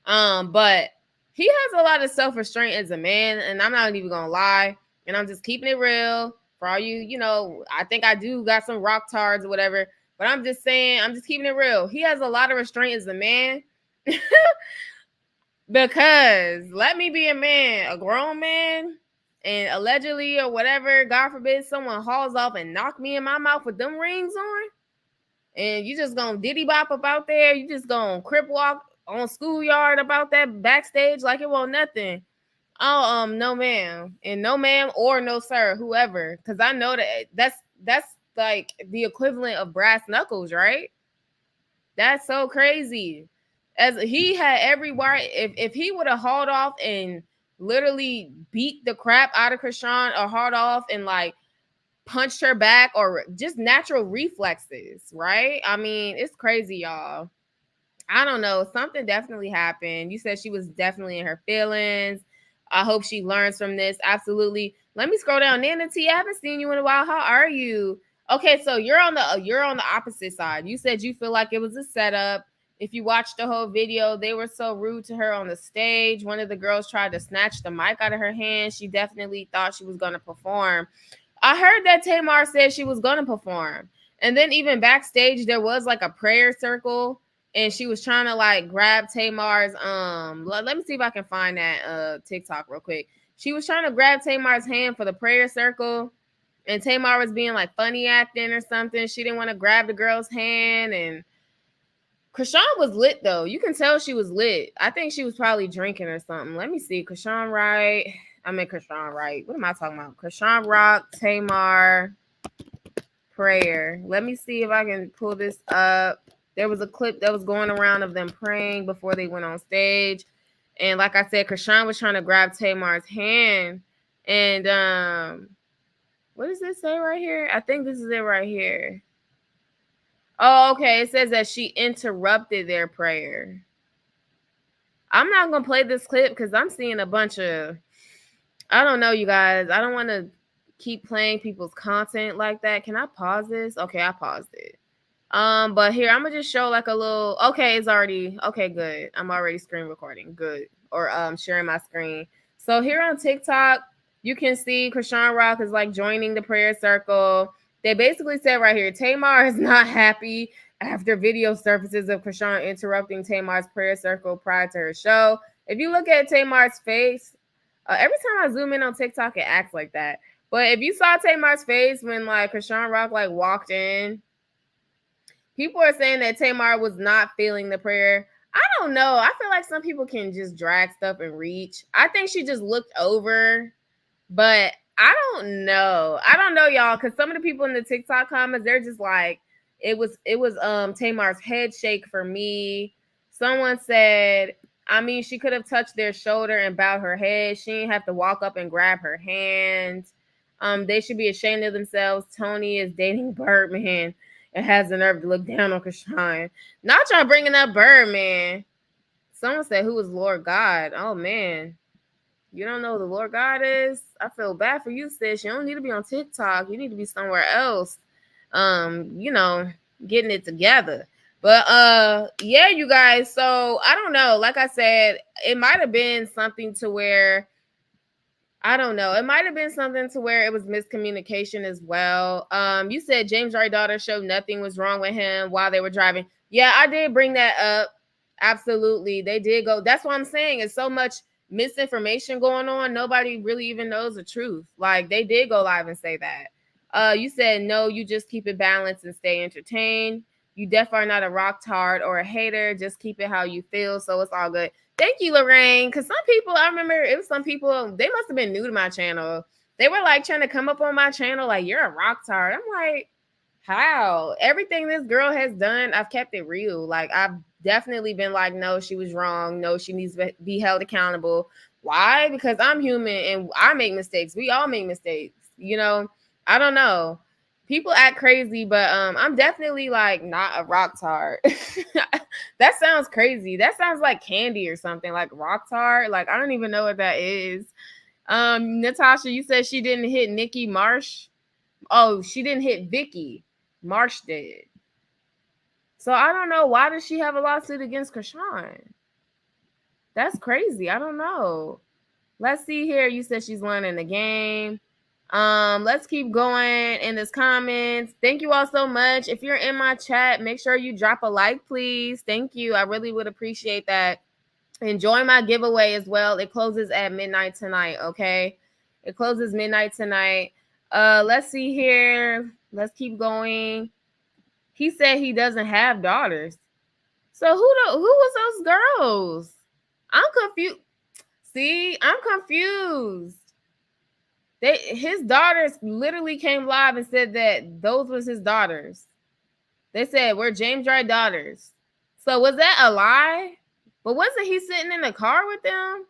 But he has a lot of self-restraint as a man, and I'm not even gonna lie, and I'm just keeping it real for all you, you know, I think I do got some rock tards or whatever, but I'm just saying, I'm just keeping it real. He has a lot of restraint as a man. Because let me be a man, a grown man, and allegedly or whatever, God forbid, someone hauls off and knock me in my mouth with them rings on, and you just gonna diddy bop up out there, you just gonna crip walk on schoolyard about that backstage like it won't nothing. Oh, no ma'am, and no ma'am or no sir, whoever, because I know that's like the equivalent of brass knuckles, right? That's so crazy. As he had every right, if he would have hauled off and literally beat the crap out of Chrisean or hauled off and like punched her back or just natural reflexes, right? I mean, it's crazy, y'all. I don't know. Something definitely happened. You said she was definitely in her feelings. I hope she learns from this. Absolutely. Let me scroll down. Nana T, I haven't seen you in a while. How are you? Okay, so you're on the opposite side. You said you feel like it was a setup. If you watched the whole video, they were so rude to her on the stage. One of the girls tried to snatch the mic out of her hand. She definitely thought she was going to perform. I heard that Tamar said she was going to perform. And then even backstage, there was like a prayer circle. And she was trying to like grab Tamar's let me see if I can find that TikTok real quick. She was trying to grab Tamar's hand for the prayer circle, and Tamar was being like funny acting or something. She didn't want to grab the girl's hand, and Chrisean was lit though. You can tell she was lit. I think she was probably drinking or something. Let me see. Chrisean Wright. What am I talking about? Chrisean Rock, Tamar, prayer. Let me see if I can pull this up. There was a clip that was going around of them praying before they went on stage. And like I said, Chrisean was trying to grab Tamar's hand. And what does this say right here? I think this is it right here. Oh, okay. It says that she interrupted their prayer. I'm not going to play this clip because I'm seeing a bunch of, I don't know, you guys. I don't want to keep playing people's content like that. Can I pause this? Okay, I paused it. But here, I'm gonna just show like a little, okay, it's already, okay, good. I'm already screen recording, good. Or sharing my screen. So here on TikTok, you can see Chrisean Rock is like joining the prayer circle. They basically said right here, Tamar is not happy after video surfaces of Chrisean interrupting Tamar's prayer circle prior to her show. If you look at Tamar's face, every time I zoom in on TikTok, it acts like that. But if you saw Tamar's face when like Chrisean Rock like walked in, people are saying that Tamar was not feeling the prayer. I don't know. I feel like some people can just drag stuff and reach. I think she just looked over, but I don't know. I don't know, y'all, because some of the people in the TikTok comments, they're just like, it was Tamar's head shake for me. Someone said, I mean, she could have touched their shoulder and bowed her head. She didn't have to walk up and grab her hand. They should be ashamed of themselves. Tony is dating Birdman. It has the nerve to look down on Chrisean. Not y'all bringing up Birdman. Someone said, who is Lord God? Oh, man. You don't know who the Lord God is? I feel bad for you, sis. You don't need to be on TikTok. You need to be somewhere else. You know, getting it together. But, yeah, you guys. So, I don't know. Like I said, it might have been something to where, I don't know. It might have been something to where it was miscommunication as well. You said James Wright daughter showed nothing was wrong with him while they were driving. Yeah, I did bring that up. Absolutely. They did go. That's what I'm saying. It's so much misinformation going on. Nobody really even knows the truth. Like, they did go live and say that. You said, no, you just keep it balanced and stay entertained. You definitely are not a rock tard or a hater. Just keep it how you feel. So it's all good. Thank you, Lorraine. Because some people, I remember it was some people, they must have been new to my channel. They were like trying to come up on my channel like, you're a rock tard. I'm like, how? Everything this girl has done, I've kept it real. Like, I've definitely been like, no, she was wrong. No, she needs to be held accountable. Why? Because I'm human and I make mistakes. We all make mistakes. You know, I don't know. People act crazy, but I'm definitely like not a rock tard. That sounds crazy. That sounds like candy or something, like rock tard. Like, I don't even know what that is. Natasha, you said she didn't hit Nikki Marsh. Oh, she didn't hit Vicky. Marsh did. So I don't know. Why does she have a lawsuit against Chrisean? That's crazy. I don't know. Let's see here. You said she's learning the game. Let's keep going in this comments. Thank you all so much. If you're in my chat, make sure you drop a like, please. Thank you. I really would appreciate that. Enjoy my giveaway as well. It closes at midnight tonight, okay? It closes midnight tonight. Let's see here. Let's keep going. He said he doesn't have daughters. So who was those girls? I'm confused. See, I'm confused. His daughters literally came live and said that those was his daughters. They said we're James Wright daughters. So was that a lie? But wasn't he sitting in the car with them?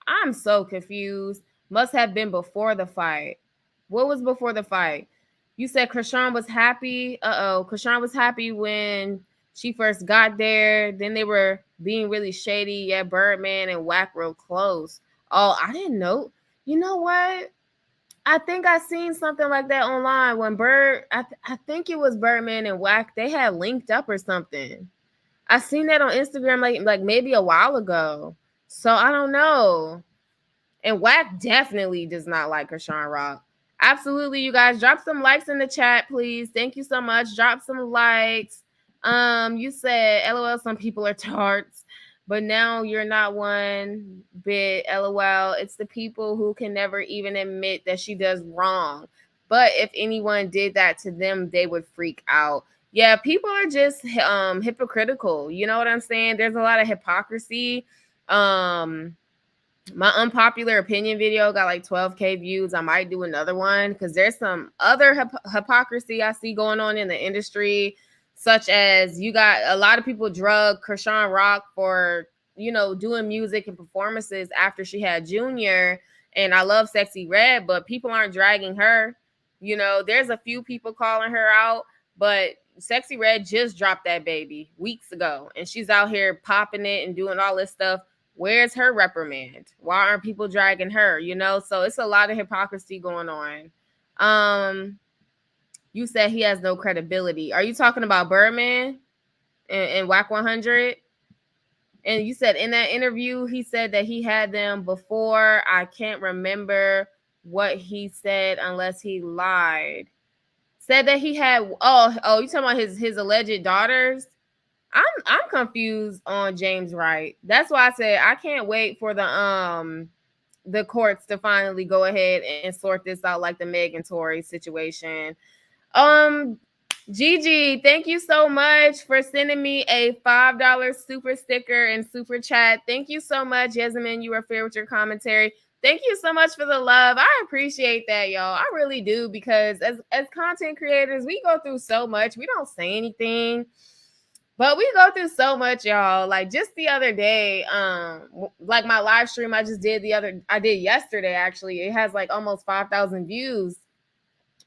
I'm so confused. Must have been before the fight. What was before the fight? You said Chrisean was happy. Chrisean was happy when she first got there. Then they were being really shady. Yeah, Birdman and Wack real close. Oh, I didn't know. You know what? I think I seen something like that online when I think it was Birdman and Wack. They had linked up or something. I seen that on Instagram like maybe a while ago. So I don't know. And Wack definitely does not like Chrisean Rock. Absolutely, you guys. Drop some likes in the chat, please. Thank you so much. Drop some likes. You said, LOL, some people are tarts, but now you're not one bit. LOL. It's the people who can never even admit that she does wrong. But if anyone did that to them, they would freak out. Yeah, people are just hypocritical. You know what I'm saying? There's a lot of hypocrisy. My unpopular opinion video got like 12K views. I might do another one because there's some other hypocrisy I see going on in the industry, such as you got a lot of people drug Chrisean Rock for, you know, doing music and performances after she had Junior. And I love Sexy Red, but people aren't dragging her. You know, there's a few people calling her out, but Sexy Red just dropped that baby weeks ago, and she's out here popping it and doing all this stuff. Where's her reprimand? Why aren't people dragging her? You know, so it's a lot of hypocrisy going on. You said he has no credibility. Are you talking about Birdman and Wack 100? And you said in that interview, he said that he had them before. I can't remember what he said unless he lied. Said that he had, oh, you talking about his alleged daughters? I'm confused on James Wright. That's why I said I can't wait for the courts to finally go ahead and sort this out, like the Megan Tory situation. Gigi, thank you so much for sending me a $5 super sticker and super chat. Thank you so much, Yasmin. You were fair with your commentary. Thank you so much for the love. I appreciate that, y'all. I really do, because as content creators, we go through so much. We don't say anything, but we go through so much, y'all. Like just the other day, like my live stream I did yesterday, actually. It has like almost 5,000 views.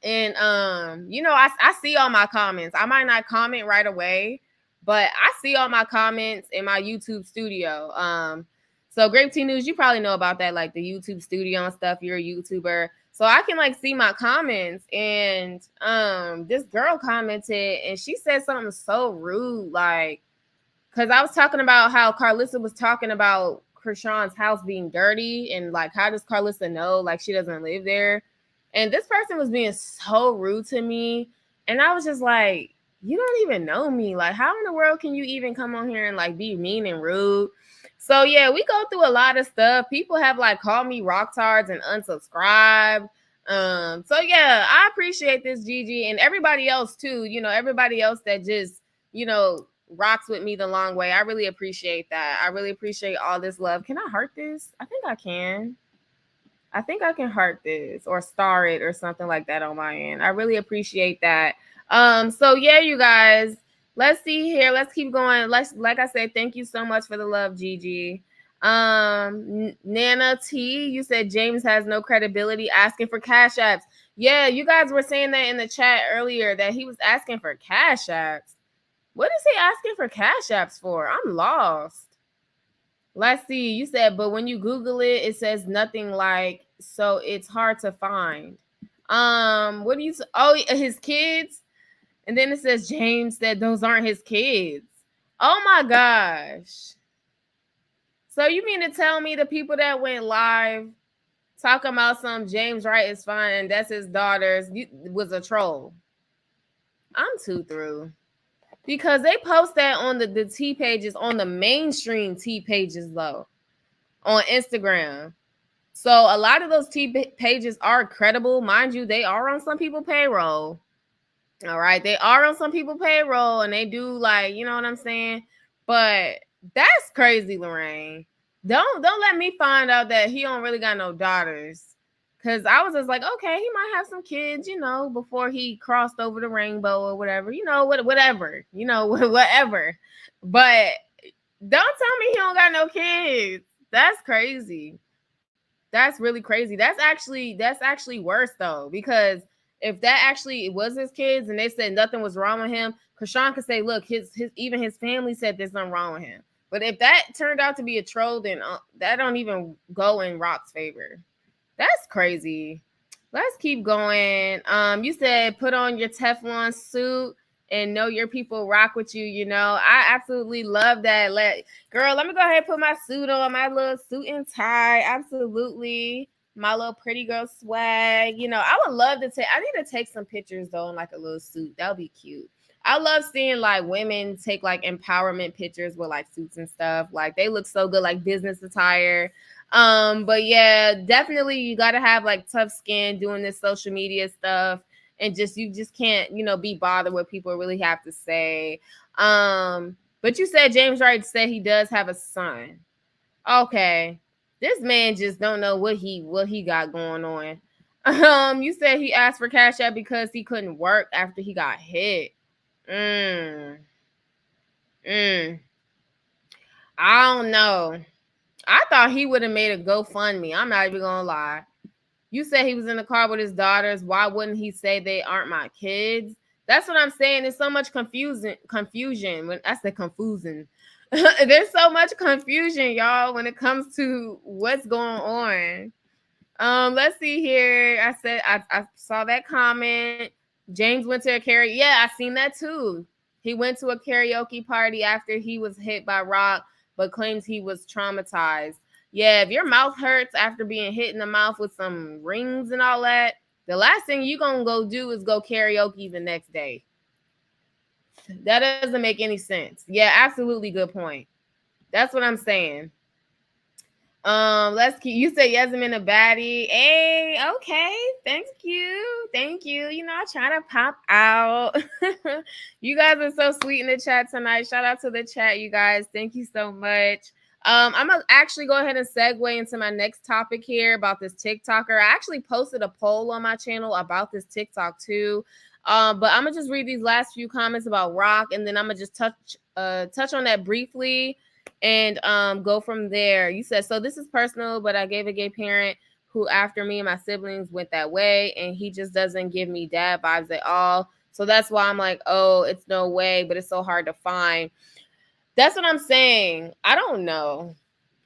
And you know, I see all my comments. I might not comment right away, but I see all my comments in my YouTube studio. So Grape Tea News, you probably know about that, like the YouTube studio and stuff. You're a YouTuber. So I can like see my comments, and this girl commented and she said something so rude, like, because I was talking about how Carlissa was talking about Chrisean's house being dirty, and like, how does Carlissa know, like, she doesn't live there? And this person was being so rude to me, and I was just like, you don't even know me. Like, how in the world can you even come on here and like be mean and rude? So yeah, we go through a lot of stuff. People have like called me rock tards and unsubscribed. So yeah, I appreciate this, Gigi, and everybody else too. You know, everybody else that just, you know, rocks with me the long way. I really appreciate that. I really appreciate all this love. Can I heart this? I think I can. I think I can heart this or star it or something like that on my end. I really appreciate that. So yeah, you guys, let's see here. Let's keep going. Like I said, thank you so much for the love, Gigi. Nana T, you said James has no credibility asking for cash apps. Yeah, you guys were saying that in the chat earlier that he was asking for cash apps. What is he asking for cash apps for? I'm lost. Let's see. You said, but when you Google it, it says nothing like, so it's hard to find. What do you say? Oh, his kids? And then it says James said those aren't his kids. Oh my gosh. So you mean to tell me the people that went live talking about some James Wright is fine and that's his daughter's was a troll? I'm too through. Because they post that on the T pages, on the mainstream T pages though, on Instagram. So a lot of those T pages are credible. Mind you, they are on some people's payroll. All right. They are on some people's payroll and they do, like, you know what I'm saying? But that's crazy, Lorraine. Don't let me find out that he don't really got no daughters. Cause I was just like, okay, he might have some kids, you know, before he crossed over the rainbow or whatever, you know, whatever, you know, whatever. But don't tell me he don't got no kids. That's crazy. That's really crazy. That's actually worse though, because if that actually was his kids and they said nothing was wrong with him, Chrisean could say, look, his even his family said there's nothing wrong with him. But if that turned out to be a troll, then that don't even go in Rock's favor. That's crazy. Let's keep going. You said put on your Teflon suit and know your people rock with you. You know, I absolutely love that. Girl, let me go ahead and put my suit on, my little suit and tie. Absolutely. My little pretty girl swag. You know, I would love to I need to take some pictures though in like a little suit. That would be cute. I love seeing like women take like empowerment pictures with like suits and stuff. Like they look so good, like business attire. But yeah, definitely you got to have like tough skin doing this social media stuff, and you just can't, you know, be bothered what people really have to say. But you said James Wright said he does have a son. Okay, this man just don't know what he got going on. You said he asked for cash app because he couldn't work after he got hit. I don't know. I thought he would have made a GoFundMe. I'm not even gonna lie. You said he was in the car with his daughters. Why wouldn't he say they aren't my kids? That's what I'm saying. There's so much confusion. When I said confusing, there's so much confusion, y'all, when it comes to what's going on. Let's see here. I said I saw that comment. James went to a karaoke. Yeah, I seen that too. He went to a karaoke party after he was hit by Rock, but claims he was traumatized. Yeah, if your mouth hurts after being hit in the mouth with some rings and all that, the last thing you're going to go do is go karaoke the next day. That doesn't make any sense. Yeah, absolutely good point. That's what I'm saying. Let's keep. You say Yasmin a baddie. Hey, okay. Thank you. You know, I try to pop out. You guys are so sweet in the chat tonight. Shout out to the chat, you guys. Thank you so much. I'm gonna actually go ahead and segue into my next topic here about this TikToker. I actually posted a poll on my channel about this TikTok too. But I'm gonna just read these last few comments about Rock, and then I'm gonna just touch on that briefly and go from there. You said, so this is personal, but I gave a gay parent who after me and my siblings went that way, and he just doesn't give me dad vibes at all. So that's why I'm like, oh, it's no way, but it's so hard to find. That's what I'm saying. I don't know.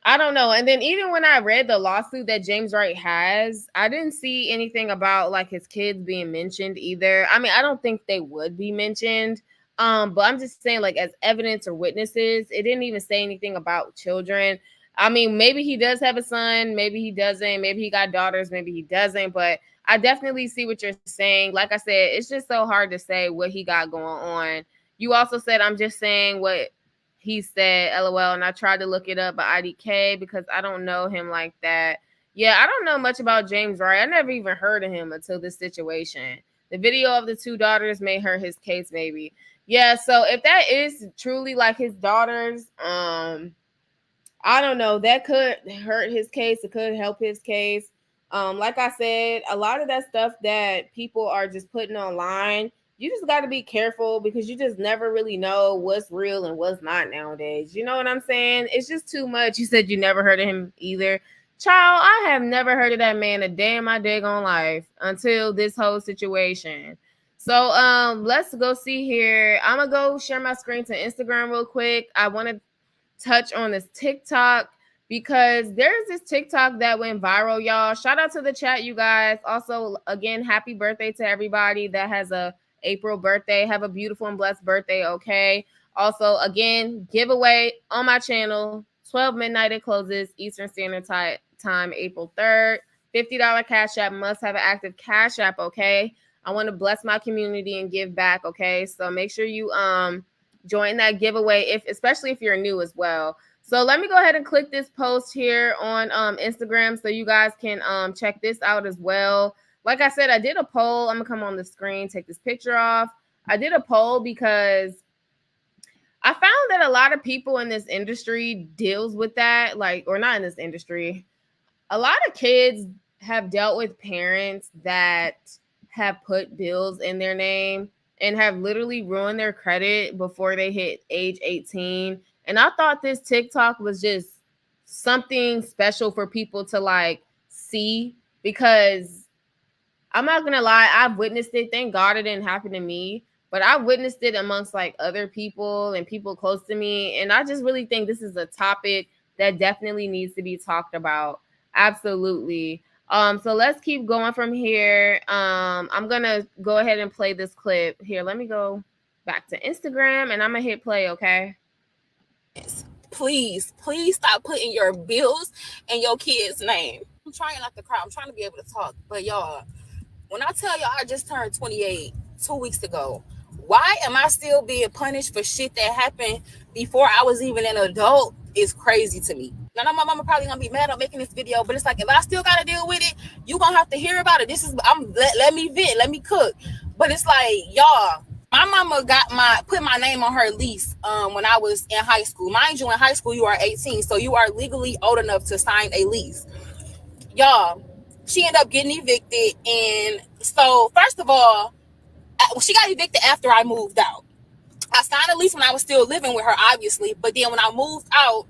And then even when I read the lawsuit that James Wright has, I didn't see anything about like his kids being mentioned either. I mean, I don't think they would be mentioned. But I'm just saying, like, as evidence or witnesses, it didn't even say anything about children. I mean, maybe he does have a son, maybe he doesn't, maybe he got daughters, maybe he doesn't, but I definitely see what you're saying. Like I said, it's just so hard to say what he got going on. You also said, I'm just saying what he said, LOL, and I tried to look it up by IDK because I don't know him like that. Yeah, I don't know much about James Wright. I never even heard of him until this situation. The video of the two daughters may hurt his case, maybe. Yeah, so if that is truly like his daughters, I don't know, that could hurt his case. It could help his case. Like I said, a lot of that stuff that people are just putting online, you just got to be careful because you just never really know what's real and what's not nowadays. You know what I'm saying? It's just too much. You said you never heard of him either. Child, I have never heard of that man a day in my daggone life until this whole situation. So let's go see here. I'm gonna go share my screen to Instagram real quick. I want to touch on this TikTok because there's this TikTok that went viral, y'all. Shout out to the chat, you guys. Also, again, happy birthday to everybody that has a April birthday. Have a beautiful and blessed birthday, okay? Also, again, giveaway on my channel, 12 midnight it closes, Eastern Standard Time, April 3rd. $50 Cash App, must have an active Cash App, okay? I want to bless my community and give back, okay? So make sure you join that giveaway, especially if you're new as well. So let me go ahead and click this post here on Instagram so you guys can check this out as well. Like I said, I did a poll. I'm gonna come on the screen, take this picture off. I did a poll because I found that a lot of people in this industry deals with that, like, or not in this industry. A lot of kids have dealt with parents that have put bills in their name and have literally ruined their credit before they hit age 18. And I thought this TikTok was just something special for people to like see because I'm not gonna lie, I've witnessed it. Thank God it didn't happen to me, but I witnessed it amongst like other people and people close to me. And I just really think this is a topic that definitely needs to be talked about. Absolutely. So let's keep going from here. I'm gonna go ahead and play this clip here. Let me go back to Instagram and I'm gonna hit play, okay? Please stop putting your bills in your kid's name. I'm trying not to cry. I'm trying to be able to talk. But y'all, when I tell y'all I just turned 28 2 weeks ago, why am I still being punished for shit that happened before I was even an adult is crazy to me. Now my mama probably gonna be mad I'm making this video, but it's like if I still gotta deal with it, you gonna have to hear about it. Let me vent, let me cook. But it's like, y'all, my mama put my name on her lease when I was in high school. Mind you, in high school you are 18, so you are legally old enough to sign a lease. Y'all, she ended up getting evicted, and so first of all, she got evicted after I moved out. I signed a lease when I was still living with her, obviously, but then when I moved out,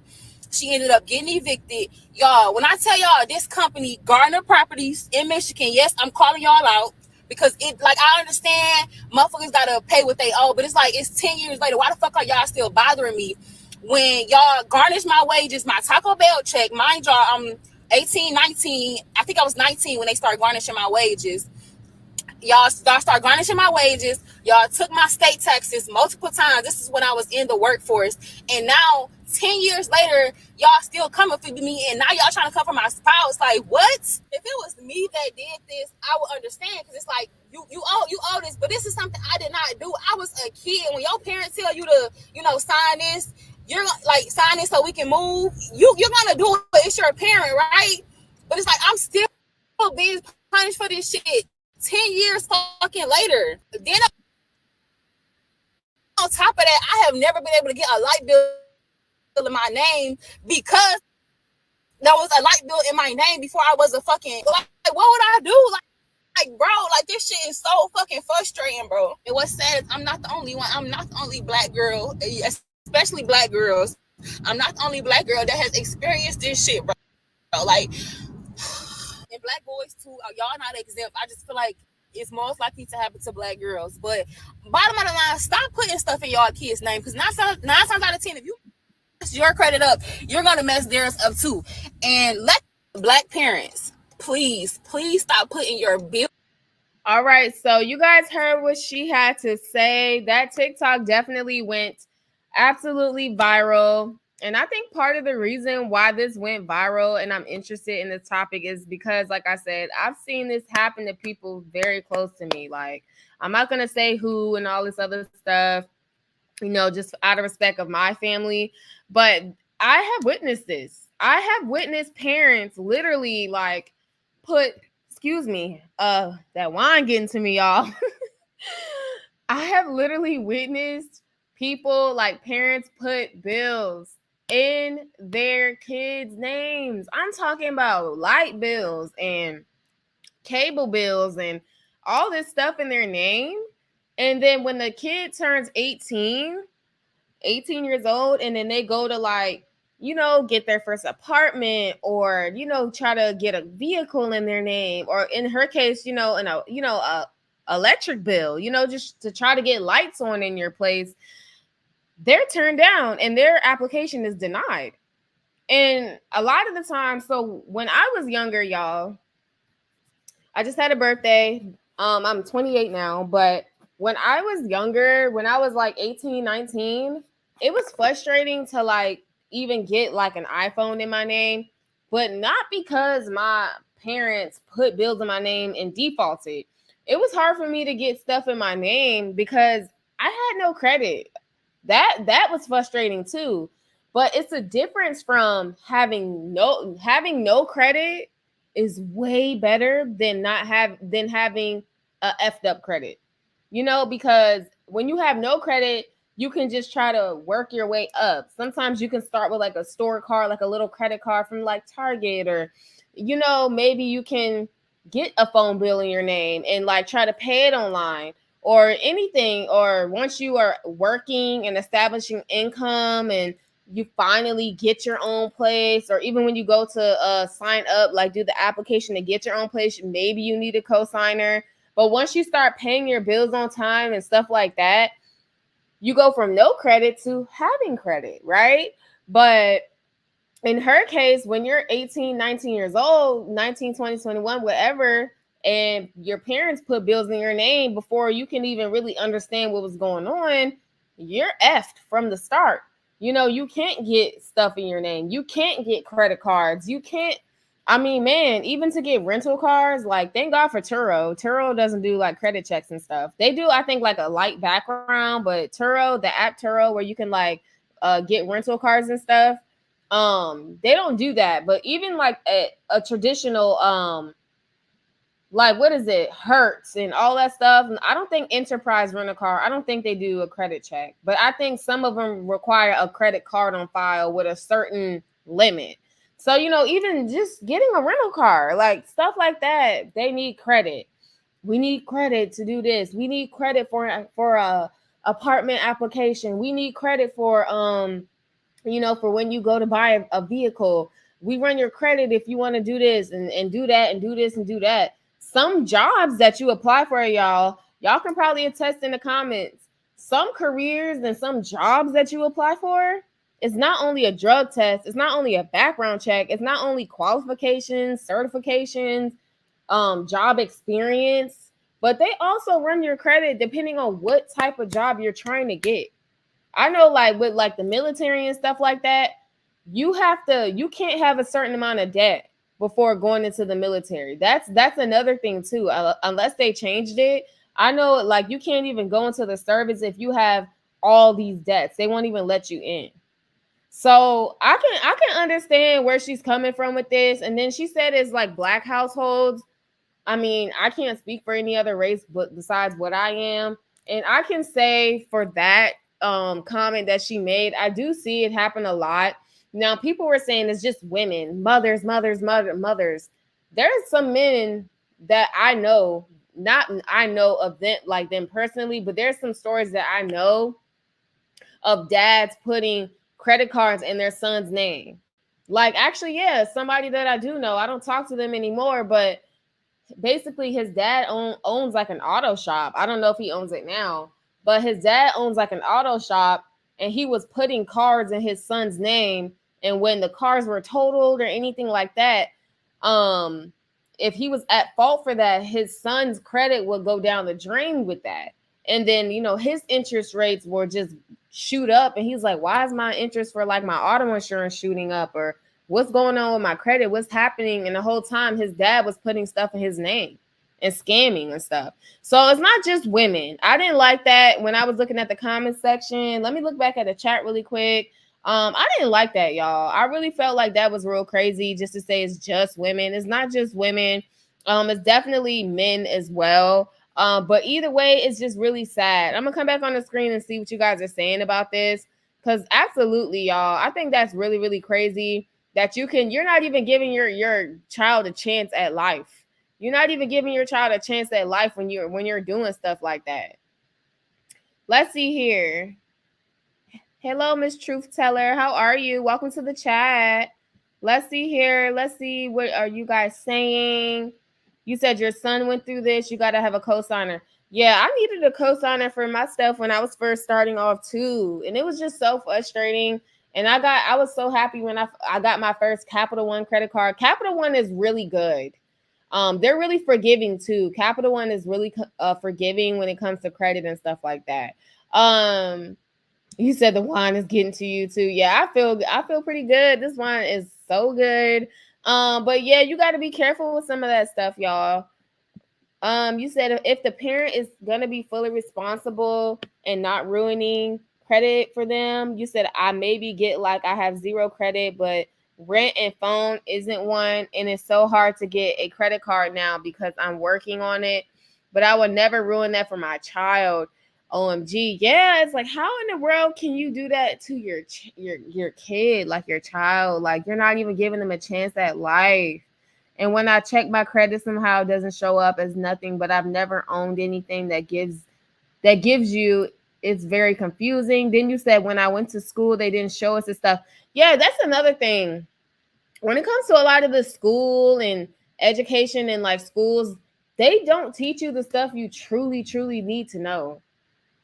she ended up getting evicted. Y'all, when I tell y'all this company, Gardner Properties in Michigan, yes, I'm calling y'all out because it, like, I understand motherfuckers gotta pay what they owe, but it's like, it's 10 years later. Why the fuck are y'all still bothering me when y'all garnish my wages, my Taco Bell check? Mind y'all, I'm 18, 19. I think I was 19 when they started garnishing my wages. Y'all start garnishing my wages. Y'all took my state taxes multiple times. This is when I was in the workforce. And now, 10 years later, y'all still coming for me. And now y'all trying to come for my spouse. Like, what? If it was me that did this, I would understand. Because it's like, you owe this. But this is something I did not do. I was a kid. When your parents tell you to, sign this, you're like, sign this so we can move. You're going to do it. It's your parent, right? But it's like, I'm still being punished for this shit 10 years fucking later. Then on top of that, I have never been able to get a light bill in my name because there was a light bill in my name before I was a fucking, like, what would I do? Like, bro, like, this shit is so fucking frustrating, bro. And what's sad is I'm not the only one. I'm not the only black girl, especially black girls. I'm not the only black girl that has experienced this shit, bro. Like, and black boys too, y'all not exempt. I just feel like it's most likely to happen to black girls. But bottom of the line, stop putting stuff in y'all kids' name, because 9 times out of 10, if you mess your credit up, you're gonna mess theirs up too. And let black parents, please stop putting your bill. All right, so you guys heard what she had to say. That TikTok definitely went absolutely viral. And I think part of the reason why this went viral and I'm interested in this topic is because, like I said, I've seen this happen to people very close to me. Like, I'm not going to say who and all this other stuff, just out of respect of my family. But I have witnessed this. I have witnessed parents literally like put, excuse me, that wine getting to me, y'all. I have literally witnessed people like parents put bills in their kids' names. I'm talking about light bills and cable bills and all this stuff in their name. And then when the kid turns 18 years old, and then they go to like, get their first apartment, or, try to get a vehicle in their name, or in her case, a electric bill, just to try to get lights on in your place, they're turned down and their application is denied. And a lot of the time, so when I was younger, y'all, I just had a birthday. I'm 28 now, but when I was younger, when I was like 18, 19, it was frustrating to like even get like an iPhone in my name, but not because my parents put bills in my name and defaulted. It was hard for me to get stuff in my name because I had no credit. That was frustrating too. But it's a difference from having no credit is way better than having a effed up credit. Because when you have no credit, you can just try to work your way up. Sometimes you can start with like a store card, like a little credit card from like Target, or maybe you can get a phone bill in your name and like try to pay it online or anything. Or once you are working and establishing income and you finally get your own place, or even when you go to sign up, like do the application to get your own place, maybe you need a co-signer. But once you start paying your bills on time and stuff like that, you go from no credit to having credit, right? But in her case, when you're 18, 19 years old, 19, 20, 21, whatever, and your parents put bills in your name before you can even really understand what was going on, you're effed from the start. You can't get stuff in your name. You can't get credit cards. You can't, man, even to get rental cars, like thank God for Turo. Turo doesn't do like credit checks and stuff. They do, I think, like a light background, but Turo, the app Turo, where you can like get rental cars and stuff, they don't do that. But even like a traditional like what is it, Hertz and all that stuff, I don't think Enterprise rent a car, I don't think they do a credit check, but I think some of them require a credit card on file with a certain limit. So even just getting a rental car, like stuff like that, they need credit. We need credit to do this. We need credit for a apartment application. We need credit for for when you go to buy a vehicle. We run your credit if you want to do this and do that and do this and do that. Some jobs that you apply for, y'all can probably attest in the comments. Some careers and some jobs that you apply for, it's not only a drug test, it's not only a background check, it's not only qualifications, certifications, job experience, but they also run your credit depending on what type of job you're trying to get. I know, like with like the military and stuff like that, you can't have a certain amount of debt before going into the military. That's another thing too. Unless they changed it, I know like you can't even go into the service if you have all these debts. They won't even let you in. So I can understand where she's coming from with this. And then she said it's like Black households. I can't speak for any other race but besides what I am. And I can say for that comment that she made, I do see it happen a lot. Now, people were saying it's just women, mothers. There's some men that I know, I know of them, like them personally, but there's some stories that I know of dads putting credit cards in their son's name. Like, actually, yeah, somebody that I do know. I don't talk to them anymore, but basically his dad owns like an auto shop. I don't know if he owns it now, but his dad owns like an auto shop, and he was putting cards in his son's name. And when the cars were totaled or anything like that, if he was at fault for that, his son's credit would go down the drain with that. And then, his interest rates will just shoot up. And he's like, why is my interest for like my auto insurance shooting up? Or what's going on with my credit? What's happening? And the whole time his dad was putting stuff in his name and scamming and stuff. So it's not just women. I didn't like that when I was looking at the comment section. Let me look back at the chat really quick. I didn't like that, y'all. I really felt like that was real crazy just to say it's just women. It's not just women. It's definitely men as well. But either way, it's just really sad. I'm gonna come back on the screen and see what you guys are saying about this. Because absolutely, y'all, I think that's really, really crazy that you're not even giving your child a chance at life. You're not even giving your child a chance at life when you're doing stuff like that. Let's see here. Hello, Miss Truth Teller. How are you? Welcome to the chat. Let's see here. Let's see, what are you guys saying? You said your son went through this. You got to have a cosigner. Yeah, I needed a cosigner for my stuff when I was first starting off too, and it was just so frustrating. And I was so happy when I got my first Capital One credit card. Capital One is really good. They're really forgiving too. Capital One is really forgiving when it comes to credit and stuff like that. You said the wine is getting to you too. Yeah, I feel pretty good. This wine is so good. But yeah, you got to be careful with some of that stuff, y'all. You said if the parent is gonna be fully responsible and not ruining credit for them, you said I maybe get like I have zero credit, but rent and phone isn't one, and it's so hard to get a credit card now because I'm working on it. But I would never ruin that for my child. OMG, yeah, it's like, how in the world can you do that to your kid, like your child? Like, you're not even giving them a chance at life. And when I check my credit, somehow it doesn't show up as nothing, but I've never owned anything that gives you, it's very confusing. Then you said when I went to school, they didn't show us the stuff. Yeah, that's another thing. When it comes to a lot of the school and education and like schools, they don't teach you the stuff you truly, truly need to know.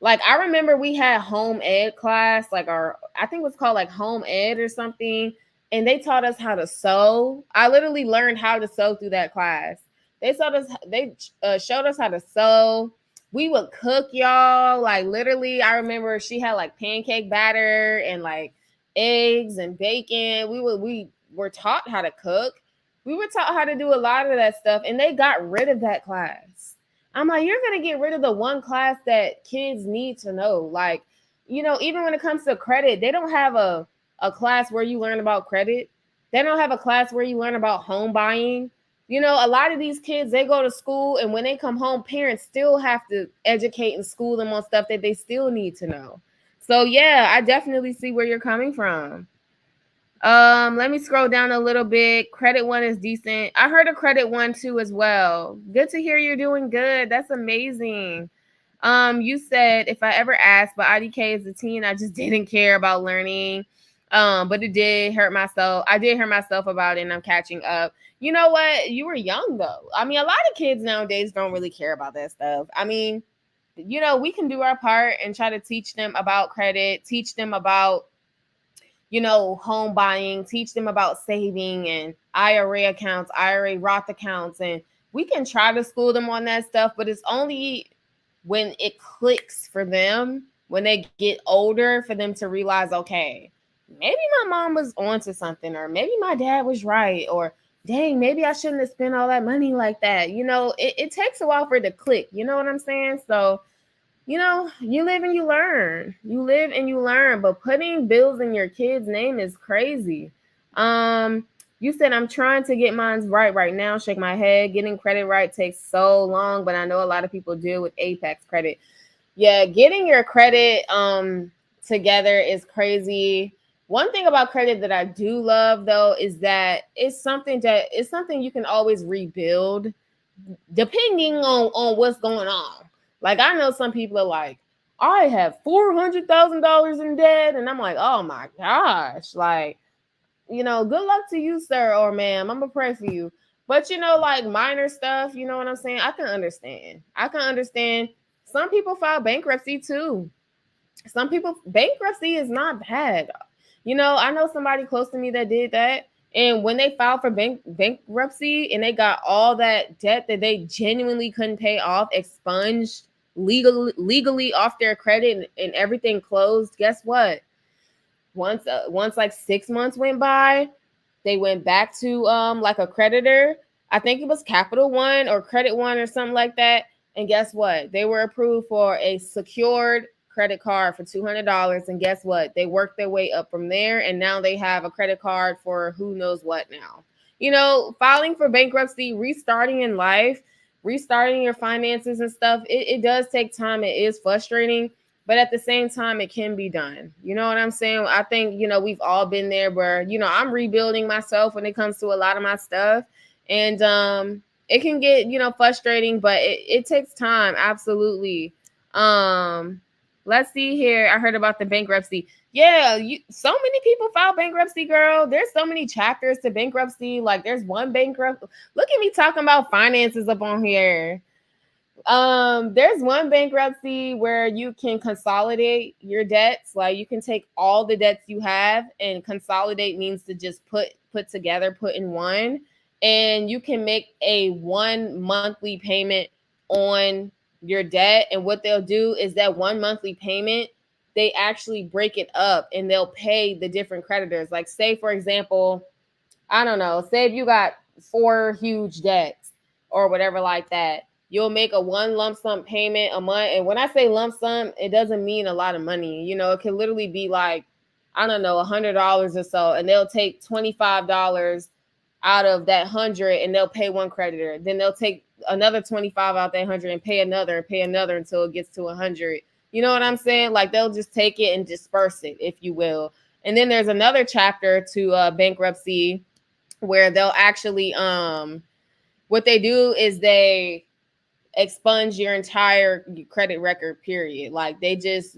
Like, I remember we had home ed class, like I think it was called like home ed or something. And they taught us how to sew. I literally learned how to sew through that class. They showed us how to sew. We would cook, y'all. Like, literally, I remember she had like pancake batter and like eggs and bacon. We were taught how to cook. We were taught how to do a lot of that stuff, and they got rid of that class. I'm like, you're going to get rid of the one class that kids need to know. Like, even when it comes to credit, they don't have a class where you learn about credit. They don't have a class where you learn about home buying. A lot of these kids, they go to school, and when they come home, parents still have to educate and school them on stuff that they still need to know. So yeah, I definitely see where you're coming from. Let me scroll down a little bit. Credit One is decent. I heard of Credit One too as well. Good to hear you're doing good. That's amazing. You said if I ever asked, but IDK as a teen, I just didn't care about learning. But it did hurt myself. I did hurt myself about it, and I'm catching up. You know what? You were young though. I mean, a lot of kids nowadays don't really care about that stuff. I mean, we can do our part and try to teach them about credit, teach them about home buying, teach them about saving and IRA accounts, IRA Roth accounts, and we can try to school them on that stuff, but it's only when it clicks for them, when they get older, for them to realize, okay, maybe my mom was onto something, or maybe my dad was right, or dang, maybe I shouldn't have spent all that money like that. It takes a while for it to click. You know what I'm saying? So, you live and you learn. You live and you learn, but putting bills in your kid's name is crazy. You said I'm trying to get mine right now. Shake my head. Getting credit right takes so long, but I know a lot of people deal with Apex credit. Yeah, getting your credit together is crazy. One thing about credit that I do love though is that it's something you can always rebuild depending on what's going on. Like, I know some people are like, I have $400,000 in debt. And I'm like, oh my gosh. Like, good luck to you, sir or ma'am. I'm going to pray for you. But, like minor stuff, you know what I'm saying? I can understand. Some people file bankruptcy too. Bankruptcy is not bad. I know somebody close to me that did that. And when they filed for bankruptcy and they got all that debt that they genuinely couldn't pay off expunged legally off their credit and everything closed, guess what? Once like 6 months went by, they went back to like a creditor. I think it was Capital One or Credit One or something like that. And guess what? They were approved for a secured credit card for $200, and guess what? They worked their way up from there, and now they have a credit card for who knows what now. You know, filing for bankruptcy, restarting in life, restarting your finances and stuff, it does take time. It is frustrating, but at the same time, it can be done. You know what I'm saying? I think, you know, we've all been there where, you know, I'm rebuilding myself when it comes to a lot of my stuff. And it can get, you know, frustrating, but it takes time. Absolutely. Let's see here. I heard about the bankruptcy. Yeah, so many people file bankruptcy, girl. There's so many chapters to bankruptcy. Like, there's one bankrupt. Look at me talking about finances up on here. There's one bankruptcy where you can consolidate your debts. Like, you can take all the debts you have, and consolidate means to just put together, put in one, and you can make a 1 monthly payment on your debt. And what they'll do is that 1 monthly payment, they actually break it up and they'll pay the different creditors. Like, say for example, I don't know, say if you got 4 huge debts or whatever like that, you'll make a 1 lump sum payment a month. And when I say lump sum, it doesn't mean a lot of money. You know, it can literally be like, I don't know, $100 or so, and they'll take $25 out of that 100 and they'll pay one creditor. Then they'll take another 25 out that 100 and pay another until it gets to 100. You know what I'm saying? Like, they'll just take it and disperse it, if you will. And then there's another chapter to bankruptcy where they'll actually what they do is they expunge your entire credit record, period. Like, they just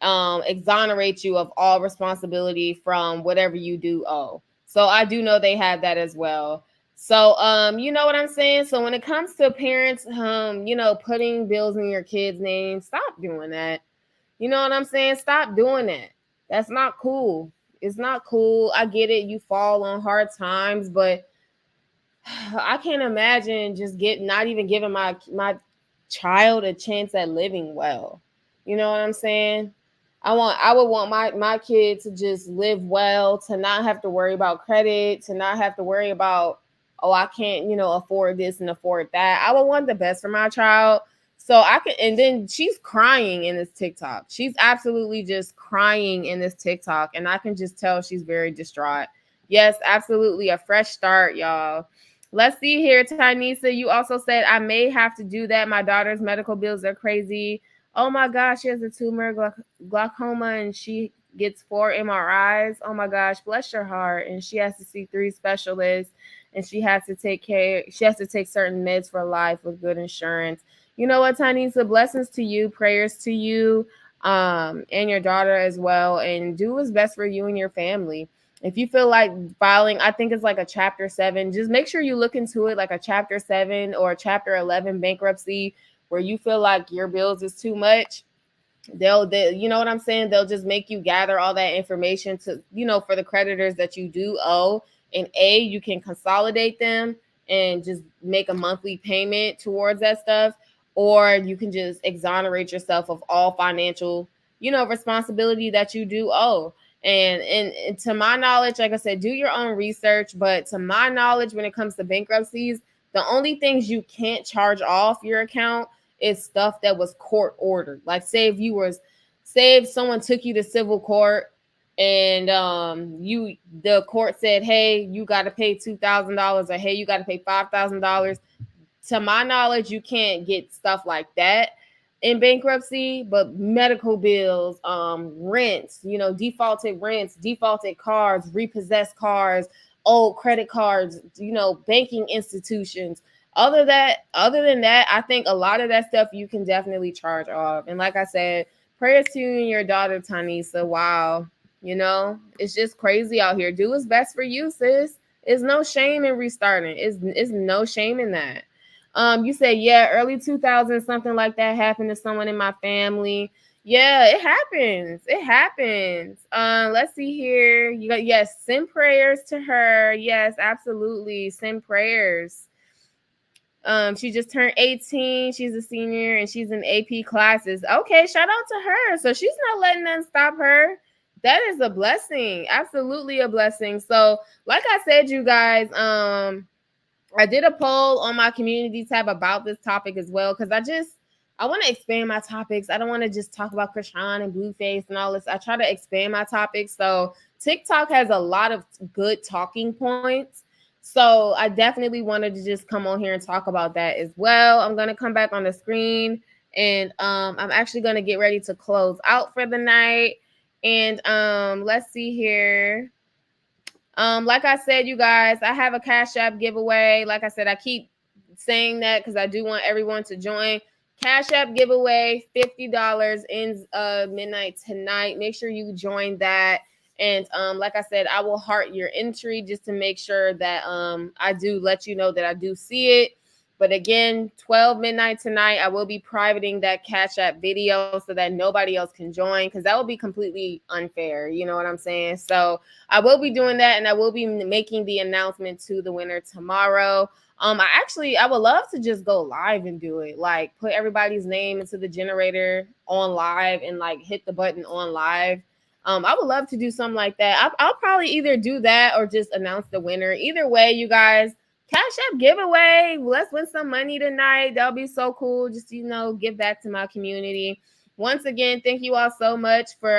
exonerate you of all responsibility from whatever you do owe. So I do know they have that as well. So you know what I'm saying? So when it comes to parents you know, putting bills in your kids' names, stop doing that. You know what I'm saying? Stop doing that. That's not cool. It's not cool. I get it. You fall on hard times, but I can't imagine just not even giving my child a chance at living well. You know what I'm saying? I would want my kid to just live well, to not have to worry about credit, to not have to worry about, oh, I can't, you know, afford this and afford that. I would want the best for my child. So I can, and then she's crying in this TikTok. She's absolutely just crying in this TikTok. And I can just tell she's very distraught. Yes, absolutely. A fresh start, y'all. Let's see here, Tanisa. You also said, I may have to do that. My daughter's medical bills are crazy. Oh my gosh, she has a tumor, glaucoma, and she gets 4 MRIs. Oh my gosh, bless your heart. And she has to see 3 specialists, and she has to take certain meds for life with good insurance. You know what, Tanisa? Blessings to you, prayers to you, and your daughter as well. And do what's best for you and your family. If you feel like filing, I think it's like a Chapter 7. Just make sure you look into it, like a Chapter 7 or a Chapter 11 bankruptcy, where you feel like your bills is too much. They'll you know what I'm saying? They'll just make you gather all that information to, you know, for the creditors that you do owe. And you can consolidate them and just make a monthly payment towards that stuff. Or you can just exonerate yourself of all financial, you know, responsibility that you do owe. And to my knowledge, like I said, do your own research. But to my knowledge, when it comes to bankruptcies, the only things you can't charge off your account is stuff that was court ordered. Like, say if someone took you to civil court and the court said, hey, you got to pay $2,000 or hey, you got to pay $5,000. To my knowledge, you can't get stuff like that in bankruptcy, but medical bills, rents, you know, defaulted rents, defaulted cards, repossessed cars, old credit cards, you know, banking institutions. Other than that, I think a lot of that stuff you can definitely charge off. And like I said, prayers to you and your daughter, Tanisa. Wow. You know, it's just crazy out here. Do what's best for you, sis. There's no shame in restarting. It's no shame in that. You say, yeah, early 2000s, something like that happened to someone in my family. Yeah, it happens. It happens. Let's see here. You got, yes, send prayers to her. Yes, absolutely. Send prayers. She just turned 18. She's a senior and she's in AP classes. Okay, shout out to her. So she's not letting them stop her. That is a blessing. Absolutely a blessing. So, like I said, you guys, I did a poll on my community tab about this topic as well, because I want to expand my topics. I don't want to just talk about Chrisean and Blueface and all this. I try to expand my topics. So TikTok has a lot of good talking points. So I definitely wanted to just come on here and talk about that as well. I'm going to come back on the screen, and I'm actually going to get ready to close out for the night. And let's see here. Like I said, you guys, I have a Cash App giveaway. Like I said, I keep saying that because I do want everyone to join. Cash App giveaway, $50 ends midnight tonight. Make sure you join that. And like I said, I will heart your entry just to make sure that I do let you know that I do see it. But again, 12 midnight tonight, I will be privating that Cash App video so that nobody else can join, because that would be completely unfair. You know what I'm saying? So I will be doing that, and I will be making the announcement to the winner tomorrow. I would love to just go live and do it. Like, put everybody's name into the generator on live and like hit the button on live. I would love to do something like that. I'll probably either do that or just announce the winner. Either way, you guys, Cash App giveaway. Let's win some money tonight. That'll be so cool. Just, you know, give back to my community. Once again, thank you all so much for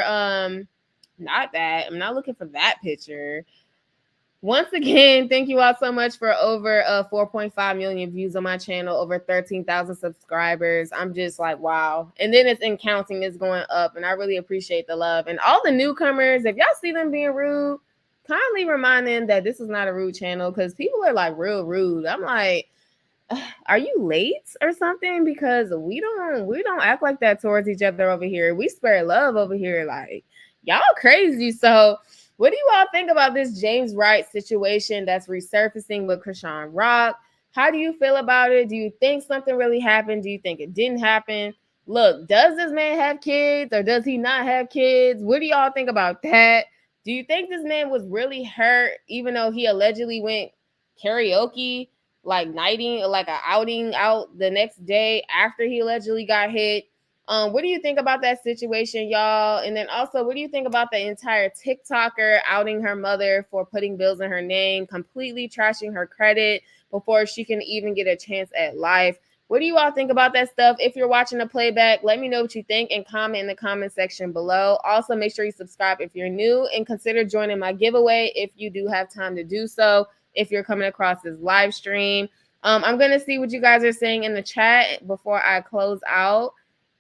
not that. I'm not looking for that picture. Once again, thank you all so much for over 4.5 million views on my channel, over 13,000 subscribers. I'm just like, wow. And then it's in counting, it's going up, and I really appreciate the love. And all the newcomers, if y'all see them being rude, kindly remind them that this is not a rude channel, because people are like real rude. I'm like, are you late or something? Because we don't act like that towards each other over here. We spread love over here. Like, y'all crazy. So what do you all think about this James Wright situation that's resurfacing with Chrisean Rock? How do you feel about it? Do you think something really happened? Do you think it didn't happen? Look, does this man have kids or does he not have kids? What do y'all think about that? Do you think this man was really hurt, even though he allegedly went karaoke, like nighting, like an outing out the next day after he allegedly got hit? What do you think about that situation, y'all? And then also, what do you think about the entire TikToker outing her mother for putting bills in her name, completely trashing her credit before she can even get a chance at life? What do you all think about that stuff? If you're watching the playback, let me know what you think and comment in the comment section below. Also, make sure you subscribe if you're new and consider joining my giveaway if you do have time to do so, if you're coming across this live stream. I'm going to see what you guys are saying in the chat before I close out.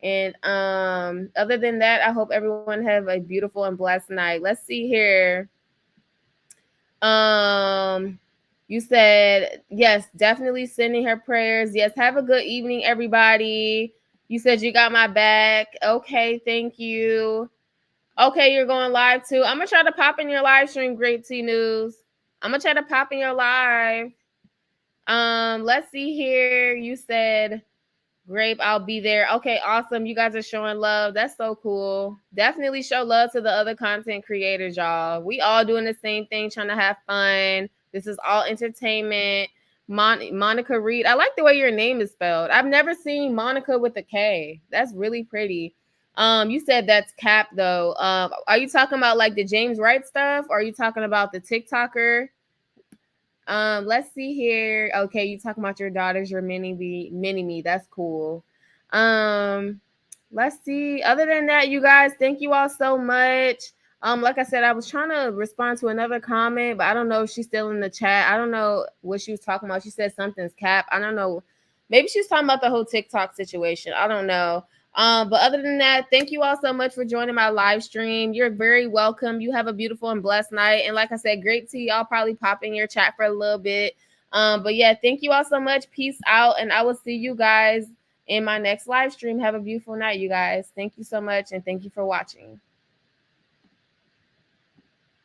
And other than that, I hope everyone have a beautiful and blessed night. Let's see here. You said, yes, definitely sending her prayers. Yes, have a good evening, everybody. You said you got my back. Okay, thank you. Okay, you're going live too. I'm going to try to pop in your live stream, Great T News. I'm going to try to pop in your live. Let's see here. You said, Grape, I'll be there. Okay, awesome. You guys are showing love. That's so cool. Definitely show love to the other content creators, y'all. We all doing the same thing, trying to have fun. This is all entertainment. Monica Reed. I like the way your name is spelled. I've never seen Monica with a K. That's really pretty. You said that's Cap, though. Are you talking about like the James Wright stuff? Or are you talking about the TikToker? Let's see here. Okay, you talking about your daughters, your mini me. That's cool. Let's see. Other than that, you guys, thank you all so much. Like I said, I was trying to respond to another comment, but I don't know if she's still in the chat. I don't know what she was talking about. She said something's Cap. I don't know. Maybe she was talking about the whole TikTok situation. I don't know. But other than that, thank you all so much for joining my live stream. You're very welcome. You have a beautiful and blessed night. And like I said, great to y'all probably pop in your chat for a little bit. But yeah, thank you all so much. Peace out. And I will see you guys in my next live stream. Have a beautiful night, you guys. Thank you so much. And thank you for watching.